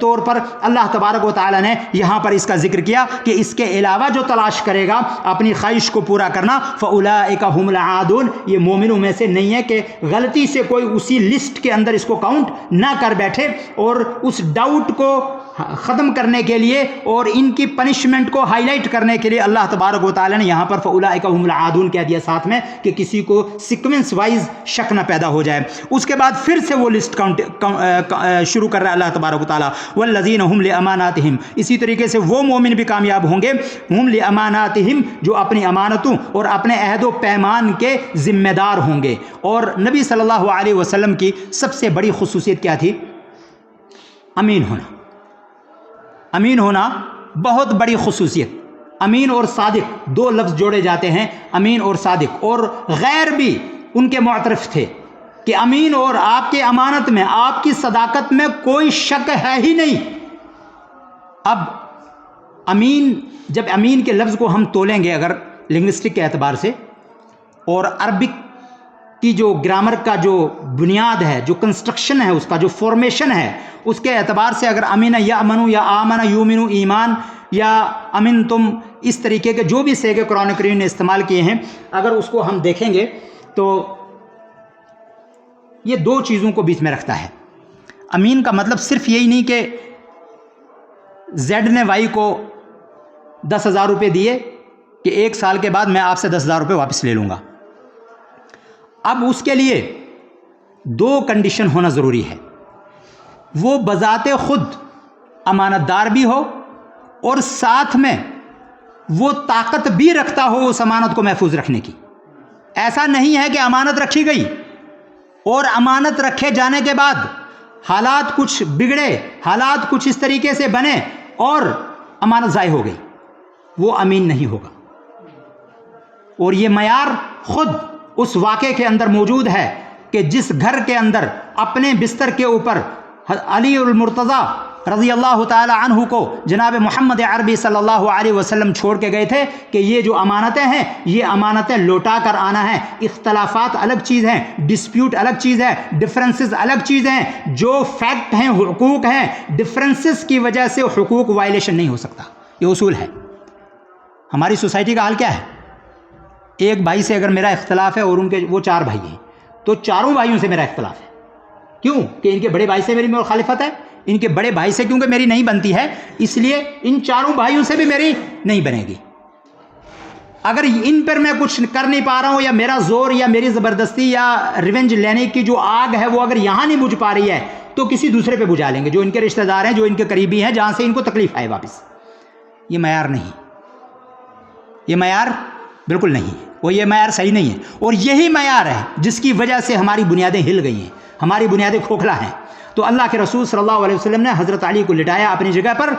طور پر اللہ تبارک و تعالیٰ نے یہاں پر اس کا ذکر کیا کہ اس کے علاوہ جو تلاش کرے گا اپنی خواہش کو پورا کرنا، فَأُولَٰئِكَ هُمُ الْعَادُونَ، یہ مومنوں میں سے نہیں ہے کہ غلطی سے کوئی اسی لسٹ کے اندر اس کو کاؤنٹ نہ کر بیٹھے، اور اس ڈاؤٹ کو ختم کرنے کے لیے اور ان کی پنشمنٹ کو ہائی لائٹ کرنے کے لیے اللہ تبارک و تعالیٰ نے یہاں پر فَأُولَٰئِكَ هُمُ الْعَادُونَ کہہ دیا ساتھ میں، کہ کسی کو سیکوینس وائز شک نہ پیدا ہو جائے۔ اس کے بعد پھر سے وہ لسٹ شروع کر رہا ہے اللہ تبارک و تعالیٰ، وَالَّذِينَ هُمْ لِأَمَانَاتِهِمْ، اسی طریقے سے وہ مومن بھی کامیاب ہوں گے، ہم لِأَمَانَاتِهِمْ، جو اپنی امانتوں اور اپنے عہد و پیمان کے ذمہ دار ہوں گے۔ اور نبی صلی اللہ علیہ وسلم کی سب سے بڑی خصوصیت کیا تھی؟ امین ہونا۔ امین ہونا بہت بڑی خصوصیت۔ امین اور صادق دو لفظ جوڑے جاتے ہیں، امین اور صادق، اور غیر بھی ان کے معترف تھے کہ امین اور آپ کے امانت میں، آپ کی صداقت میں کوئی شک ہے ہی نہیں۔ اب امین، جب امین کے لفظ کو ہم تولیں گے اگر لنگوسٹک کے اعتبار سے، اور عربک کی جو گرامر کا جو بنیاد ہے، جو کنسٹرکشن ہے، اس کا جو فارمیشن ہے، اس کے اعتبار سے اگر امین یا امنو یا آمن یومنو ایمان یا امن تم، اس طریقے کے جو بھی صیغے قرآن کریم نے استعمال کیے ہیں، اگر اس کو ہم دیکھیں گے تو یہ دو چیزوں کو بیچ میں رکھتا ہے۔ امین کا مطلب صرف یہی نہیں کہ زیڈ نے وائی کو 10,000 روپے دیے کہ 1 سال کے بعد میں آپ سے 10,000 روپے واپس لے لوں گا۔ اب اس کے لیے 2 کنڈیشن ہونا ضروری ہے، وہ بذات خود امانت دار بھی ہو اور ساتھ میں وہ طاقت بھی رکھتا ہو اس امانت کو محفوظ رکھنے کی۔ ایسا نہیں ہے کہ امانت رکھی گئی اور امانت رکھے جانے کے بعد حالات کچھ بگڑے، حالات کچھ اس طریقے سے بنے اور امانت ضائع ہو گئی، وہ امین نہیں ہوگا۔ اور یہ معیار خود اس واقعے کے اندر موجود ہے کہ جس گھر کے اندر اپنے بستر کے اوپر علی المرتضیٰ رضی اللہ تعالی عنہ کو جناب محمد عربی صلی اللہ علیہ وسلم چھوڑ کے گئے تھے کہ یہ جو امانتیں ہیں یہ امانتیں لوٹا کر آنا ہے۔ اختلافات الگ چیز ہیں، ڈسپیوٹ الگ چیز ہے، ڈفرینسز الگ چیز ہیں، جو فیکٹ ہیں، حقوق ہیں، ڈفرینسز کی وجہ سے حقوق وائلیشن نہیں ہو سکتا، یہ اصول ہے۔ ہماری سوسائٹی کا حال کیا ہے؟ ایک بھائی سے اگر میرا اختلاف ہے اور ان کے وہ 4 بھائی ہیں تو چاروں بھائیوں سے میرا اختلاف ہے، کیوں کہ ان کے بڑے بھائی سے میری مخالفت ہے، ان کے بڑے بھائی سے کیونکہ میری نہیں بنتی ہے، اس لیے ان چاروں بھائیوں سے بھی میری نہیں بنے گی۔ اگر ان پر میں کچھ کر نہیں پا رہا ہوں، یا میرا زور یا میری زبردستی یا ریونج لینے کی جو آگ ہے وہ اگر یہاں نہیں بجھ پا رہی ہے تو کسی دوسرے پہ بجھا لیں گے، جو ان کے رشتہ دار ہیں، جو ان کے قریبی ہیں، جہاں سے ان کو تکلیف آئے واپس۔ یہ معیار نہیں، یہ معیار بالکل نہیں ہے، وہ یہ معیار صحیح نہیں ہے، اور یہی معیار ہے جس کی وجہ سے ہماری بنیادیں ہل گئی ہیں، ہماری بنیادیں کھوکھلا ہیں۔ تو اللہ کے رسول صلی اللہ علیہ وسلم نے حضرت علی کو لٹایا اپنی جگہ پر،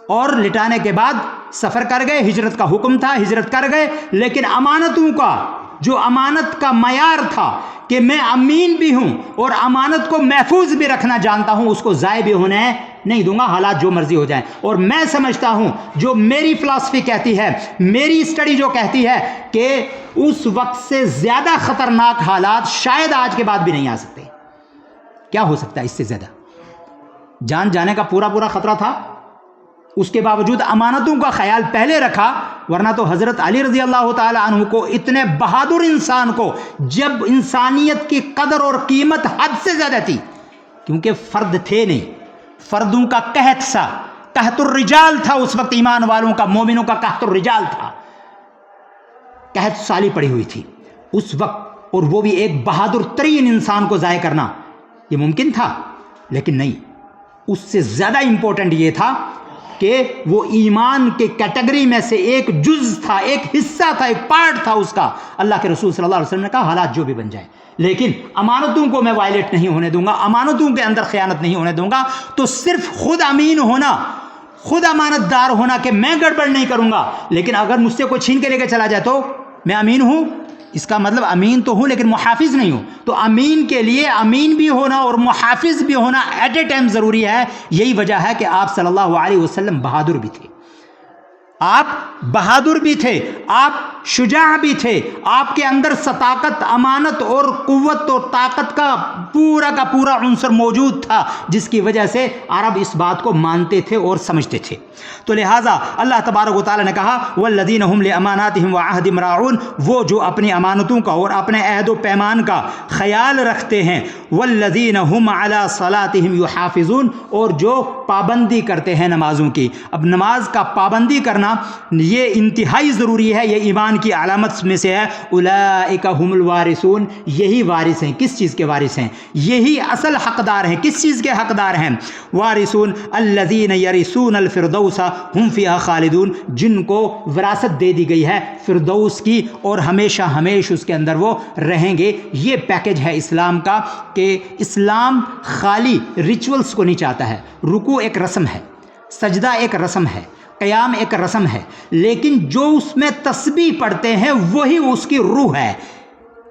اور لٹانے کے بعد سفر کر گئے، ہجرت کا حکم تھا، ہجرت کر گئے، لیکن امانتوں کا جو امانت کا معیار تھا کہ میں امین بھی ہوں اور امانت کو محفوظ بھی رکھنا جانتا ہوں، اس کو ضائع بھی ہونے نہیں دوں گا، حالات جو مرضی ہو جائیں۔ اور میں سمجھتا ہوں جو میری فلسفی کہتی ہے، میری اسٹڈی جو کہتی ہے کہ اس وقت سے زیادہ خطرناک حالات شاید آج کے بعد بھی نہیں آ سکتے۔ کیا ہو سکتا ہے اس سے زیادہ؟ جان جانے کا پورا خطرہ تھا، اس کے باوجود امانتوں کا خیال پہلے رکھا، ورنہ تو حضرت علی رضی اللہ تعالی عنہ کو، اتنے بہادر انسان کو، جب انسانیت کی قدر اور قیمت حد سے زیادہ تھی، کیونکہ فرد تھے نہیں، فردوں کا قحط سا، قحط الرجال تھا اس وقت، ایمان والوں کا، مومنوں کا قحط الرجال تھا، قحط سالی پڑی ہوئی تھی اس وقت، اور وہ بھی ایک بہادر ترین انسان کو ضائع کرنا یہ ممکن تھا، لیکن نہیں، اس سے زیادہ امپورٹنٹ یہ تھا کہ وہ ایمان کے کیٹیگری میں سے ایک جز تھا، ایک حصہ تھا، ایک پارٹ تھا اس کا۔ اللہ کے رسول صلی اللہ علیہ وسلم نے کہا حالات جو بھی بن جائیں، لیکن امانتوں کو میں وائلیٹ نہیں ہونے دوں گا، امانتوں کے اندر خیانت نہیں ہونے دوں گا۔ تو صرف خود امین ہونا، خود امانت دار ہونا کہ میں گڑبڑ نہیں کروں گا، لیکن اگر مجھ سے کوئی چھین کے لے کے چلا جائے تو میں امین ہوں، اس کا مطلب امین تو ہوں لیکن محافظ نہیں ہوں۔ تو امین کے لیے امین بھی ہونا اور محافظ بھی ہونا ایٹ اے ٹائم ضروری ہے۔ یہی وجہ ہے کہ آپ صلی اللہ علیہ وسلم بہادر بھی تھے، آپ بہادر بھی تھے، آپ شجاع بھی تھے، آپ کے اندر صداقت، امانت اور قوت اور طاقت کا پورا عنصر موجود تھا، جس کی وجہ سے عرب اس بات کو مانتے تھے اور سمجھتے تھے۔ تو لہٰذا اللہ تبارک و تعالیٰ نے کہا والذین هم لاماناتهم وعهدهم راعون، وہ جو اپنی امانتوں کا اور اپنے عہد و پیمان کا خیال رکھتے ہیں، والذین هم علی صلاتهم یحافظون، اور جو پابندی کرتے ہیں نمازوں کی۔ اب نماز کا پابندی کرنا یہ انتہائی ضروری ہے، یہ ایمان کی علامت میں سے ہے۔ اولئک هم الوارثون، یہی وارث ہیں، کس چیز کے وارث ہیں؟ یہی اصل حقدار ہیں، کس چیز کے حقدار ہیں؟ وارثون الذین یرثون الفردوس ہم فیہا خالدون، جن کو وراثت دے دی گئی ہے فردوس کی اور ہمیشہ اس کے اندر وہ رہیں گے۔ یہ پیکج ہے اسلام کا کہ اسلام خالی ریچولز کو نہیں چاہتا ہے۔ رکوع ایک رسم ہے، سجدہ ایک رسم ہے، قیام ایک رسم ہے، لیکن جو اس میں تسبیح پڑھتے ہیں وہی اس کی روح ہے،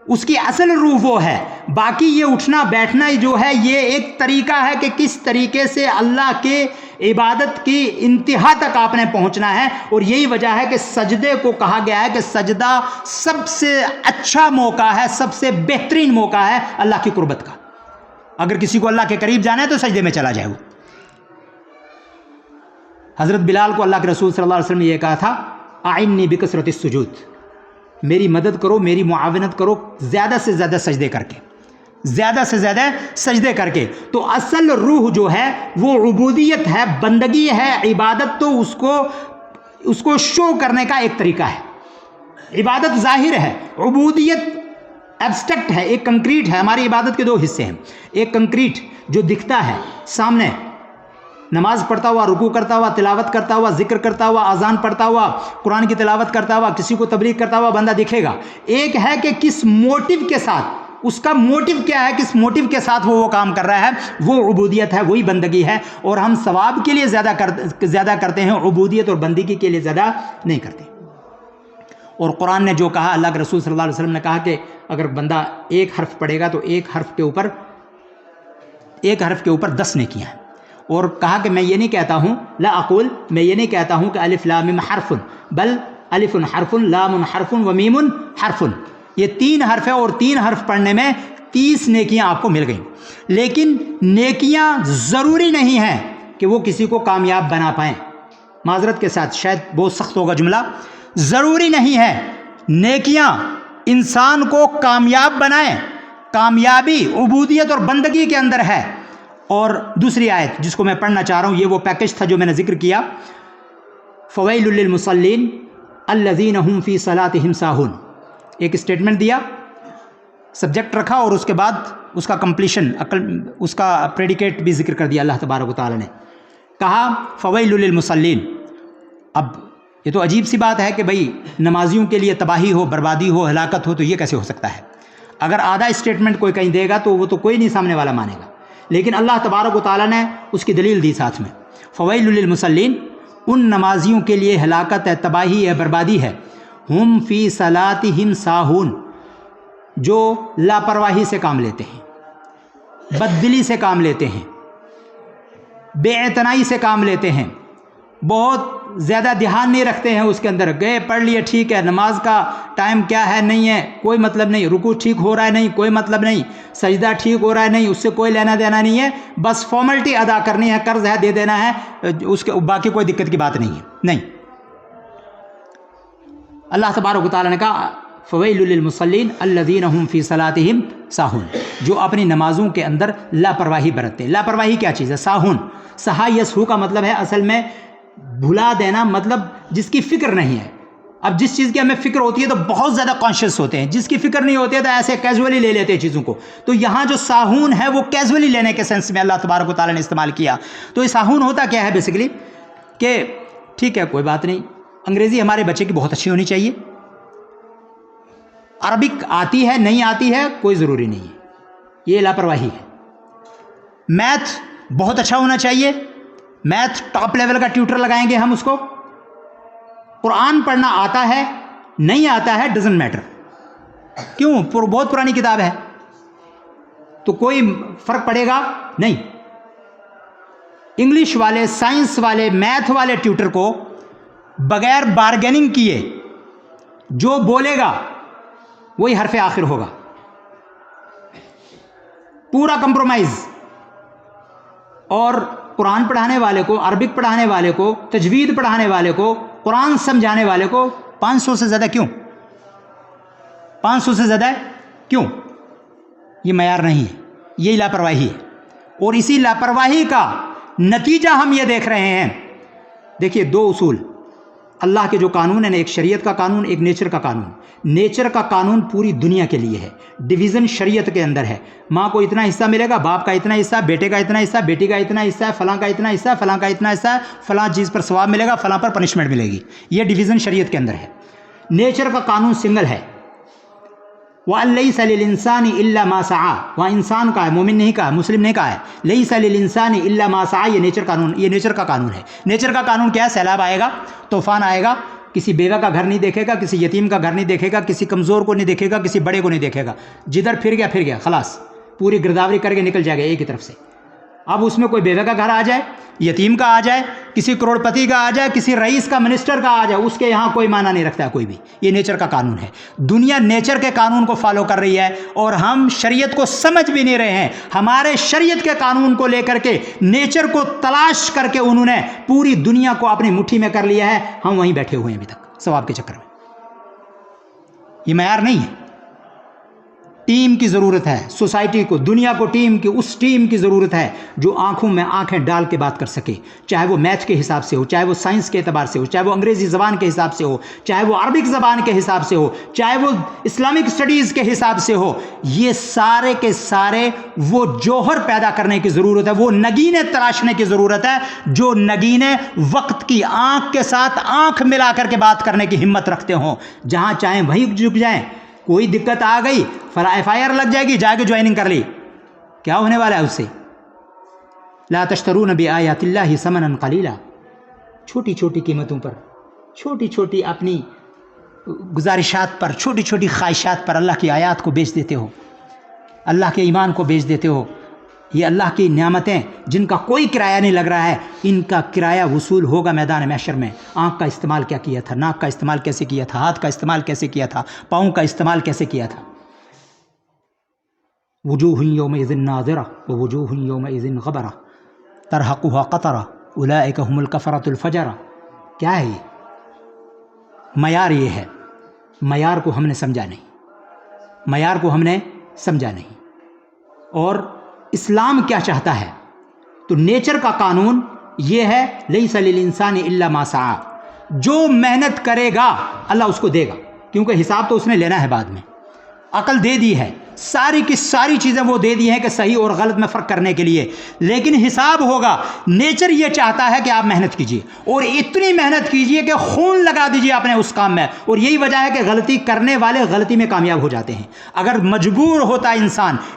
اس کی اصل روح وہ ہے۔ باقی یہ اٹھنا بیٹھنا جو ہے یہ ایک طریقہ ہے کہ کس طریقے سے اللہ کے عبادت کی انتہا تک آپ نے پہنچنا ہے۔ اور یہی وجہ ہے کہ سجدے کو کہا گیا ہے کہ سجدہ سب سے اچھا موقع ہے، سب سے بہترین موقع ہے اللہ کی قربت کا۔ اگر کسی کو اللہ کے قریب جانا ہے تو سجدے میں چلا جائے۔ وہ حضرت بلال کو اللہ کے رسول صلی اللہ علیہ وسلم نے یہ کہا تھا اعنی بکثرت السجود، میری مدد کرو، میری معاونت کرو زیادہ سے زیادہ سجدے کر کے، زیادہ سے زیادہ سجدے کر کے۔ تو اصل روح جو ہے وہ عبودیت ہے، بندگی ہے، عبادت تو اس کو شو کرنے کا ایک طریقہ ہے۔ عبادت ظاہر ہے، عبودیت ایبسٹریکٹ ہے، ایک کنکریٹ ہے۔ ہماری عبادت کے دو حصے ہیں، ایک کنکریٹ جو دکھتا ہے سامنے، نماز پڑھتا ہوا، رکوع کرتا ہوا، تلاوت کرتا ہوا، ذکر کرتا ہوا، اذان پڑھتا ہوا، قرآن کی تلاوت کرتا ہوا، کسی کو تبلیغ کرتا ہوا بندہ دکھے گا۔ ایک ہے کہ کس موٹیو کے ساتھ، اس کا موٹیو کیا ہے، کس موٹیو کے ساتھ وہ کام کر رہا ہے، وہ عبودیت ہے، وہی بندگی ہے۔ اور ہم ثواب کے لیے زیادہ کرتے ہیں، عبودیت اور بندگی کے لیے زیادہ نہیں کرتے۔ اور قرآن نے جو کہا، اللہ کے رسول صلی اللہ علیہ وسلم نے کہا کہ اگر بندہ ایک حرف پڑھے گا تو ایک حرف کے اوپر 10 نیکیاں ہیں۔ اور کہا کہ میں یہ نہیں کہتا ہوں، لا اقول، میں یہ نہیں کہتا ہوں کہ الف لام میم حرف، بل الف حرف، لام حرف و میم حرف، یہ 3 حرف ہے اور 3 حرف پڑھنے میں 30 نیکیاں آپ کو مل گئیں۔ لیکن نیکیاں ضروری نہیں ہیں کہ وہ کسی کو کامیاب بنا پائیں۔ معذرت کے ساتھ شاید بہت سخت ہوگا جملہ، ضروری نہیں ہے نیکیاں انسان کو کامیاب بنائیں۔ کامیابی عبودیت اور بندگی کے اندر ہے۔ اور دوسری آیت جس کو میں پڑھنا چاہ رہا ہوں، یہ وہ پیکج تھا جو میں نے ذکر کیا، فویل للمصلین الذین هم فی صلاتهم ساہون۔ ایک اسٹیٹمنٹ دیا، سبجیکٹ رکھا اور اس کے بعد اس کا کمپلیشن، اس کا پریڈیکیٹ بھی ذکر کر دیا اللہ تبارک و تعالی نے۔ کہا فویل للمصلین۔ اب یہ تو عجیب سی بات ہے کہ بھئی نمازیوں کے لیے تباہی ہو، بربادی ہو، ہلاکت ہو، تو یہ کیسے ہو سکتا ہے؟ اگر آدھا اسٹیٹمنٹ کوئی کہیں دے گا تو وہ تو کوئی نہیں سامنے والا مانے گا، لیکن اللہ تبارک و تعالیٰ نے اس کی دلیل دی ساتھ میں۔ فویل للمصلین، ان نمازیوں کے لیے ہلاکت ہے، تباہی ہے، بربادی ہے۔ ہم فی صلاتہم ساہون، جو لاپرواہی سے کام لیتے ہیں، بددلی سے کام لیتے ہیں، بے اعتنائی سے کام لیتے ہیں، بہت زیادہ دھیان نہیں رکھتے ہیں اس کے اندر، گئے پڑھ لیے ٹھیک ہے، نماز کا ٹائم کیا ہے نہیں ہے کوئی مطلب نہیں، رکوع ٹھیک ہو رہا ہے نہیں کوئی مطلب نہیں، سجدہ ٹھیک ہو رہا ہے نہیں، اس سے کوئی لینا دینا نہیں ہے، بس فارملٹی ادا کرنی ہے، قرض ہے دے دینا ہے، اس کے باقی کوئی دقت کی بات نہیں ہے۔ نہیں، اللہ تبارک و تعالیٰ نے کہا فویل للمصلین الذین هم فی صلاتہم ساہون، جو اپنی نمازوں کے اندر لاپرواہی برتتے ہیں۔ لاپرواہی کیا چیز ہے؟ ساہون، سہا یسہو کا مطلب ہے اصل میں بھلا دینا، مطلب جس کی فکر نہیں ہے۔ اب جس چیز کی ہمیں فکر ہوتی ہے تو بہت زیادہ کانشیس ہوتے ہیں، جس کی فکر نہیں ہوتی ہے تو ایسے کیجولی لے لیتے ہیں چیزوں کو۔ تو یہاں جو ساہون ہے وہ کیجولی لینے کے سینس میں اللہ تبارک و تعالیٰ نے استعمال کیا۔ تو یہ ساہون ہوتا کیا ہے بیسیکلی کہ ٹھیک ہے کوئی بات نہیں، انگریزی ہمارے بچے کی بہت اچھی ہونی چاہیے، عربک آتی ہے نہیں آتی ہے کوئی ضروری نہیں ہے، یہ لاپرواہی ہے۔ میتھ بہت اچھا ہونا چاہیے، میتھ ٹاپ لیول کا ٹیوٹر لگائیں گے ہم اس کو. قرآن پڑھنا آتا ہے نہیں آتا ہے ڈزنٹ میٹر. کیوں؟ بہت پرانی کتاب ہے تو کوئی فرق پڑے گا نہیں. انگلش والے، سائنس والے، میتھ والے ٹیوٹر کو بغیر بارگیننگ کیے جو بولے گا وہی حرف آخر ہوگا. پورا کمپرومائز. اور قرآن پڑھانے والے کو، عربک پڑھانے والے کو، تجوید پڑھانے والے کو، قرآن سمجھانے والے کو 500 سے زیادہ کیوں؟ 500 سے زیادہ کیوں؟ یہ معیار نہیں ہے، یہی لاپرواہی ہے. اور اسی لاپرواہی کا نتیجہ ہم یہ دیکھ رہے ہیں. دیکھیے 2 اصول اللہ کے جو قانون ہیں، ایک شریعت کا قانون، ایک نیچر کا قانون. نیچر کا قانون پوری دنیا کے لیے ہے. ڈویژن شریعت کے اندر ہے. ماں کو اتنا حصہ ملے گا، باپ کا اتنا حصہ، بیٹے کا اتنا حصہ، بیٹی کا اتنا حصہ ہے، فلاں کا اتنا حصہ، فلاں کا اتنا حصہ ہے، فلاں چیز پر ثواب ملے گا، فلاں پر پنشمنٹ ملے گی. یہ ڈویژن شریعت کے اندر ہے. نیچر کا قانون سنگل ہے. وَأَن لَيْسَ لِلْإِنسَانِ إِلَّا مَا سَعَى. وہاں انسان کا ہے، مومن نہیں کہا ہے، مسلم نہیں کہا ہے. لَيْسَ لِلْإِنسَانِ إِلَّا مَا سَعَى. یہ نیچر کا قانون ہے. نیچر کا قانون کیا ہے؟ سیلاب آئے گا، طوفان آئے گا، کسی بیوہ کا گھر نہیں دیکھے گا، کسی یتیم کا گھر نہیں دیکھے گا، کسی کمزور کو نہیں دیکھے گا، کسی بڑے کو نہیں دیکھے گا. جدھر پھر گیا خلاص، پوری گرداوری کر کے نکل جائے گا ایک ہی طرف سے. اب اس میں کوئی بیوہ کا گھر آ جائے، یتیم کا آ جائے، کسی کروڑپتی کا آ جائے، کسی رئیس کا، منسٹر کا آ جائے، اس کے یہاں کوئی معنی نہیں رکھتا ہے کوئی بھی. یہ نیچر کا قانون ہے. دنیا نیچر کے قانون کو فالو کر رہی ہے اور ہم شریعت کو سمجھ بھی نہیں رہے ہیں. ہمارے شریعت کے قانون کو لے کر کے نیچر کو تلاش کر کے انہوں نے پوری دنیا کو اپنی مٹھی میں کر لیا ہے. ہم وہیں بیٹھے ہوئے ہیں ابھی تک ثواب کے چکر میں. یہ معیار نہیں ہے. ٹیم کی ضرورت ہے سوسائٹی کو، دنیا کو ٹیم کی، اس ٹیم کی ضرورت ہے جو آنکھوں میں آنکھیں ڈال کے بات کر سکے. چاہے وہ میتھ کے حساب سے ہو، چاہے وہ سائنس کے اعتبار سے ہو، چاہے وہ انگریزی زبان کے حساب سے ہو، چاہے وہ عربک زبان کے حساب سے ہو، چاہے وہ اسلامک اسٹڈیز کے حساب سے ہو. یہ سارے کے سارے وہ جوہر پیدا کرنے کی ضرورت ہے، وہ نگینے تراشنے کی ضرورت ہے جو نگینے وقت کی آنکھ کے ساتھ آنکھ ملا کر کے بات کرنے کی ہمت رکھتے ہوں. جہاں چاہیں وہیں جھک جائیں. کوئی دقت آ گئی، فلاں FIR لگ جائے گی، جا کے جوائننگ کر لی. کیا ہونے والا ہے اس سے؟ لا تشترون بآیات اللہ ثمنا قلیلا. چھوٹی چھوٹی قیمتوں پر، چھوٹی چھوٹی اپنی گزارشات پر، چھوٹی چھوٹی خواہشات پر اللہ کی آیات کو بیچ دیتے ہو، اللہ کے ایمان کو بیچ دیتے ہو. یہ اللہ کی نعمتیں جن کا کوئی کرایہ نہیں لگ رہا ہے، ان کا کرایہ وصول ہوگا میدان محشر میں. آنکھ کا استعمال کیا کیا تھا، ناک کا استعمال کیسے کیا تھا، ہاتھ کا استعمال کیسے کیا تھا، پاؤں کا استعمال کیسے کیا تھا. وجوہ یومئذ ناظرہ ووجوہ یومئذ غبرہ ترہقها قطرہ اولئک هم الکفرۃ الفجرہ. کیا ہے یہ معیار؟ یہ ہے معیار کو ہم نے سمجھا نہیں، معیار کو ہم نے سمجھا نہیں. اور اسلام کیا چاہتا ہے؟ تو نیچر کا قانون یہ ہے لیس للانسان الا ما سعی. جو محنت کرے گا اللہ اس کو دے گا، کیونکہ حساب تو اس نے لینا ہے بعد میں. عقل دے دی ہے، ساری کی ساری چیزیں وہ دے دی ہیں کہ صحیح اور غلط میں فرق کرنے کے لیے، لیکن حساب ہوگا. نیچر یہ چاہتا ہے کہ آپ محنت کیجئے اور اتنی محنت کیجئے کہ خون لگا دیجئے اپنے اس کام میں. اور یہی وجہ ہے کہ غلطی کرنے والے غلطی میں کامیاب ہو جاتے ہیں. اگر مجبور ہوتا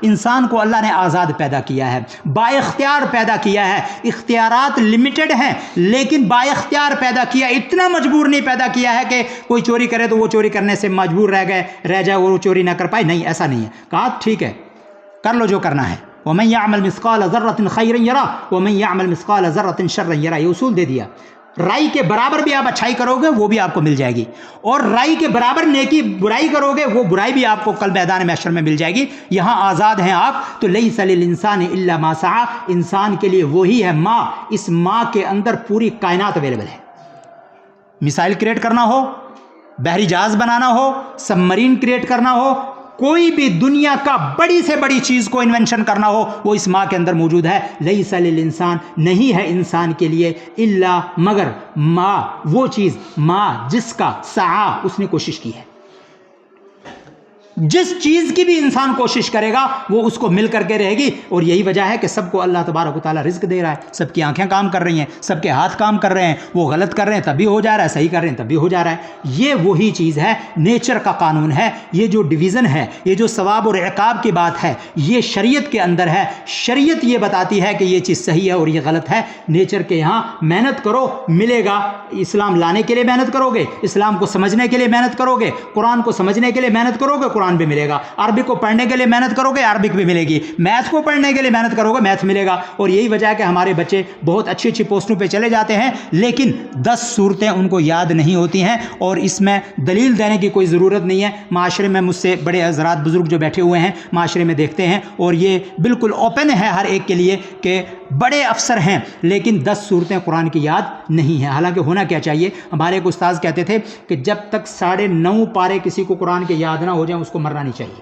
انسان کو اللہ نے آزاد پیدا کیا ہے، با اختیار پیدا کیا ہے. اختیارات لمیٹڈ ہیں لیکن با اختیار پیدا کیا. اتنا مجبور نہیں پیدا کیا ہے کہ کوئی چوری کرے تو وہ چوری کرنے سے مجبور رہ جائے اور وہ چوری نہ کر پائے. نہیں، ایسا نہیں ہے. کہا ٹھیک ہے کر لو جو کرنا ہے. وَمَن يَعْمَلْ مِثْقَالَ ذَرَّةٍ خَيْرًا يَرَهُ وَمَن يَعْمَلْ مِثْقَالَ ذَرَّةٍ شَرًّا يَرَهُ. یہ اصول دے دیا. رائی کے برابر بھی آپ اچھائی کرو گے وہ بھی آپ کو مل جائے گی، اور رائی کے برابر نیکی برائی کرو گے وہ برائی بھی آپ کو کل میدان محشر میں مل جائے گی. یہاں آزاد ہیں آپ. تو لیس للانسان الا ما سعی. انسان کے لیے وہی ہے ماں. اس ماں کے اندر پوری کائنات اویلیبل ہے. میسائل کریٹ کرنا ہو، بحری جہاز بنانا ہو، سب مرین کریٹ کرنا ہو، کوئی بھی دنیا کا بڑی سے بڑی چیز کو انوینشن کرنا ہو، وہ اس ماں کے اندر موجود ہے. لیس للانسان، نہیں ہے انسان کے لیے، الا مگر ماں، وہ چیز ماں جس کا سعی اس نے کوشش کی ہے. جس چیز کی بھی انسان کوشش کرے گا وہ اس کو مل کر کے رہے گی. اور یہی وجہ ہے کہ سب کو اللہ تبارک و تعالیٰ رزق دے رہا ہے, سب کی آنکھیں کام کر رہی ہیں, سب کے ہاتھ کام کر رہے ہیں, وہ غلط کر رہے ہیں تب بھی ہو جا رہا ہے, صحیح کر رہے ہیں تب بھی ہو جا رہا ہے. یہ وہی چیز ہے, نیچر کا قانون ہے. یہ جو ڈویژن ہے, یہ جو ثواب اور عقاب کی بات ہے, یہ شریعت کے اندر ہے. شریعت یہ بتاتی ہے کہ یہ چیز صحیح ہے اور یہ غلط ہے. نیچر کے یہاں محنت کرو ملے گا. اسلام لانے کے لیے محنت کرو گے, اسلام کو سمجھنے کے لیے محنت کرو گے, قرآن کو سمجھنے کے لیے محنت کرو گے, قرآن بھی ملے گا. عربک کو پڑھنے کے لیے محنت کرو گے, عربک بھی ملے گی. میتھ کو پڑھنے کے لیے محنت کرو گے, میتھ ملے گا. اور یہی وجہ ہے کہ ہمارے بچے بہت اچھی اچھی پوسٹوں پہ چلے جاتے ہیں لیکن 10 صورتیں ان کو یاد نہیں ہوتی ہیں. اور اس میں دلیل دینے کی کوئی ضرورت نہیں ہے. معاشرے میں مجھ سے بڑے حضرات بزرگ جو بیٹھے ہوئے ہیں معاشرے میں دیکھتے ہیں, اور یہ بالکل اوپن ہے ہر ایک کے لیے کہ بڑے افسر ہیں لیکن 10 صورتیں قرآن کی یاد نہیں ہیں. حالانکہ ہونا کیا چاہیے, ہمارے ایک استاذ کہتے تھے کہ جب تک 9.5 پارے کسی کو قرآن کے یاد نہ ہو جائیں اس کو مرنا نہیں چاہیے.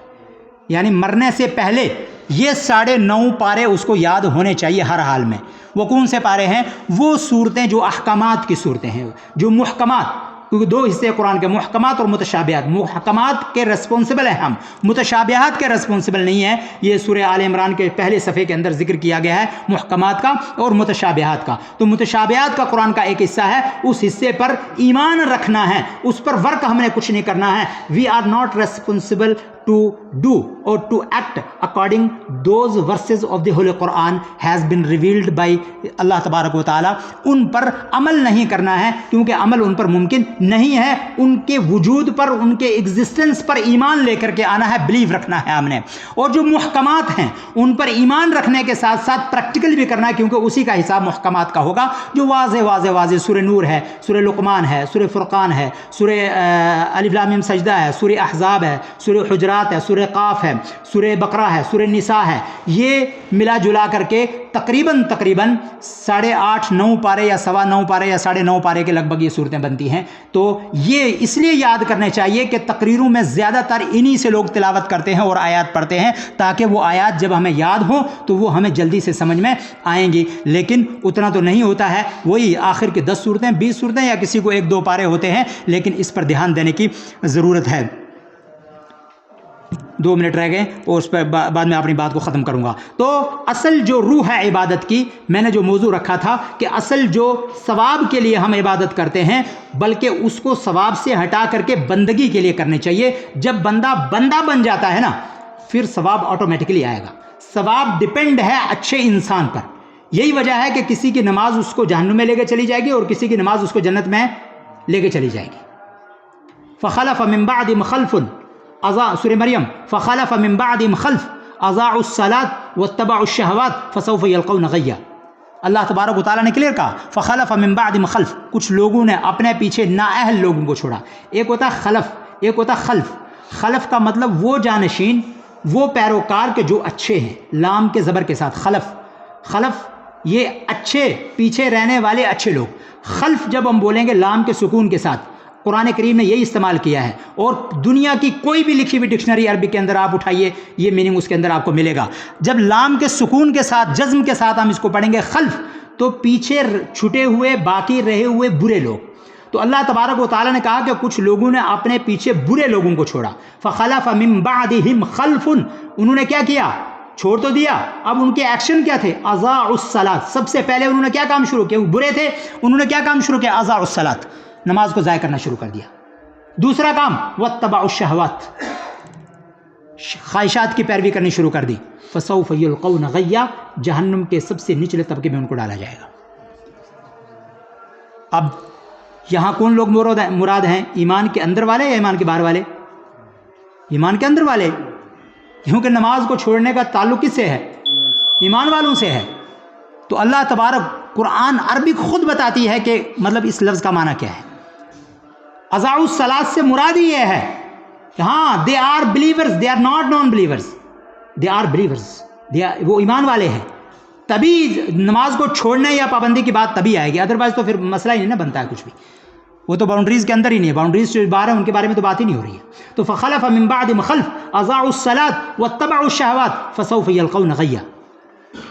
یعنی مرنے سے پہلے یہ 9.5 پارے اس کو یاد ہونے چاہیے ہر حال میں. وہ کون سے پارے ہیں؟ وہ صورتیں جو احکامات کی صورتیں ہیں, جو محکمات, کیونکہ 2 حصے قرآن کے, محکمات اور متشابہات. محکمات کے رسپونسبل ہیں ہم, متشابہات کے رسپونسبل نہیں ہیں. یہ سورہ آل عمران کے پہلے صفحے کے اندر ذکر کیا گیا ہے محکمات کا اور متشابہات کا. تو متشابہات کا قرآن کا ایک حصہ ہے, اس حصے پر ایمان رکھنا ہے, اس پر ورک ہم نے کچھ نہیں کرنا ہے. We are not responsible to do or to act according those verses of the Holy Quran has been revealed by اللہ تبارک و تعالیٰ. ان پر عمل نہیں کرنا ہے کیونکہ عمل ان پر ممکن نہیں ہے. ان کے وجود پر, ان کے ایگزسٹنس پر ایمان لے کر کے آنا ہے, بلیو رکھنا ہے ہم نے. اور جو محکمات ہیں ان پر ایمان رکھنے کے ساتھ ساتھ پریکٹیکل بھی کرنا ہے کیونکہ اسی کا حساب محکمات کا ہوگا. جو واضح سورہ نور ہے, سورہ لقمان ہے, سورہ فرقان ہے, سورہ الف لام میم سجدہ ہے, سورہ احزاب ہے, سورہ حجرات ہے, سورہ قاف ہے, سورہ بقرہ ہے, سورہ نساء ہے. یہ ملا جلا کر کے تقریباً 8.5-9 پارے یا 9.25 پارے یا 9.5 پارے کے لگ بھگ یہ صورتیں بنتی ہیں. تو یہ اس لیے یاد کرنے چاہیے کہ تقریروں میں زیادہ تر انہی سے لوگ تلاوت کرتے ہیں اور آیات پڑھتے ہیں تاکہ وہ آیات جب ہمیں یاد ہوں تو وہ ہمیں جلدی سے سمجھ میں آئیں گی. لیکن اتنا تو نہیں ہوتا ہے. وہی آخر کی 10 صورتیں 20 صورتیں یا کسی کو 1-2 پارے ہوتے ہیں, لیکن اس پر دھیان دینے کی ضرورت ہے. 2 منٹ رہ گئے اور اس پر بعد میں اپنی بات کو ختم کروں گا. تو اصل جو روح ہے عبادت کی, میں نے جو موضوع رکھا تھا کہ اصل جو ثواب کے لیے ہم عبادت کرتے ہیں بلکہ اس کو ثواب سے ہٹا کر کے بندگی کے لیے کرنی چاہیے. جب بندہ بن جاتا ہے نا پھر ثواب آٹومیٹکلی آئے گا. ثواب ڈپینڈ ہے اچھے انسان پر. یہی وجہ ہے کہ کسی کی نماز اس کو جہنم میں لے کے چلی جائے گی اور کسی کی نماز اس کو جنت میں لے کے چلی جائے گی. فخلف من بعدهم خلف سورہ مریم, فخلف من بعدهم خلف اضاعوا الصلاة واتبعوا الشهوات فسوف يلقون غیا. اللہ تبارک و تعالیٰ نے کلیئر کہا فخلف من بعدهم خلف, کچھ لوگوں نے اپنے پیچھے نااہل لوگوں کو چھوڑا. ایک ہوتا خلف, ایک ہوتا خلف. خلف کا مطلب وہ جانشین, وہ پیروکار کے جو اچھے ہیں, لام کے زبر کے ساتھ خلف. خلف یہ اچھے, پیچھے رہنے والے اچھے لوگ. خلف جب ہم بولیں گے لام کے سکون کے ساتھ, قرآن کریم نے یہی استعمال کیا ہے. اور دنیا کی کوئی بھی لکھی ہوئی ڈکشنری عربی کے اندر آپ اٹھائیے, یہ میننگ اس کے اندر آپ کو ملے گا. جب لام کے سکون کے ساتھ, جزم کے ساتھ ہم اس کو پڑھیں گے خلف, تو پیچھے چھٹے ہوئے, باقی رہے ہوئے برے لوگ. تو اللہ تبارک و تعالیٰ نے کہا کہ کچھ لوگوں نے اپنے پیچھے برے لوگوں کو چھوڑا. فخلف من بعدهم خلف, انہوں نے کیا کیا, چھوڑ تو دیا, اب ان کے ایکشن کیا تھے, اضاعوا الصلاۃ. سب سے پہلے انہوں نے کیا کام شروع کیا, وہ برے تھے, انہوں نے کیا کام شروع کیا, اضاعوا الصلاۃ, نماز کو ضائع کرنا شروع کر دیا. دوسرا کام واتبعوا الشہوات, خواہشات کی پیروی کرنی شروع کر دی. فسوف یلقون غیا, جہنم کے سب سے نچلے طبقے میں ان کو ڈالا جائے گا. اب یہاں کون لوگ مراد ہیں, ایمان کے اندر والے یا ایمان کے باہر والے؟ ایمان کے اندر والے, کیونکہ نماز کو چھوڑنے کا تعلق کس سے ہے, ایمان والوں سے ہے. تو اللہ تبارک قرآن عربی خود بتاتی ہے کہ مطلب اس لفظ کا معنی کیا ہے. اضاعوا الصلاۃ سے مراد ہی یہ ہے کہ ہاں they are believers, they are not non believers, they are believers, وہ ایمان والے ہیں. تبھی نماز کو چھوڑنے یا پابندی کی بات تبھی آئے گی, ادروائز تو پھر مسئلہ ہی نہیں نا بنتا ہے کچھ بھی. وہ تو باؤنڈریز کے اندر ہی نہیں ہے, باؤنڈریز جو باہر ہے ان کے بارے میں تو بات ہی نہیں ہو رہی ہے. تو فخلف من بعدهم خلف اضاعوا الصلاۃ واتبعوا الشهوات فسوف يلقون غیا,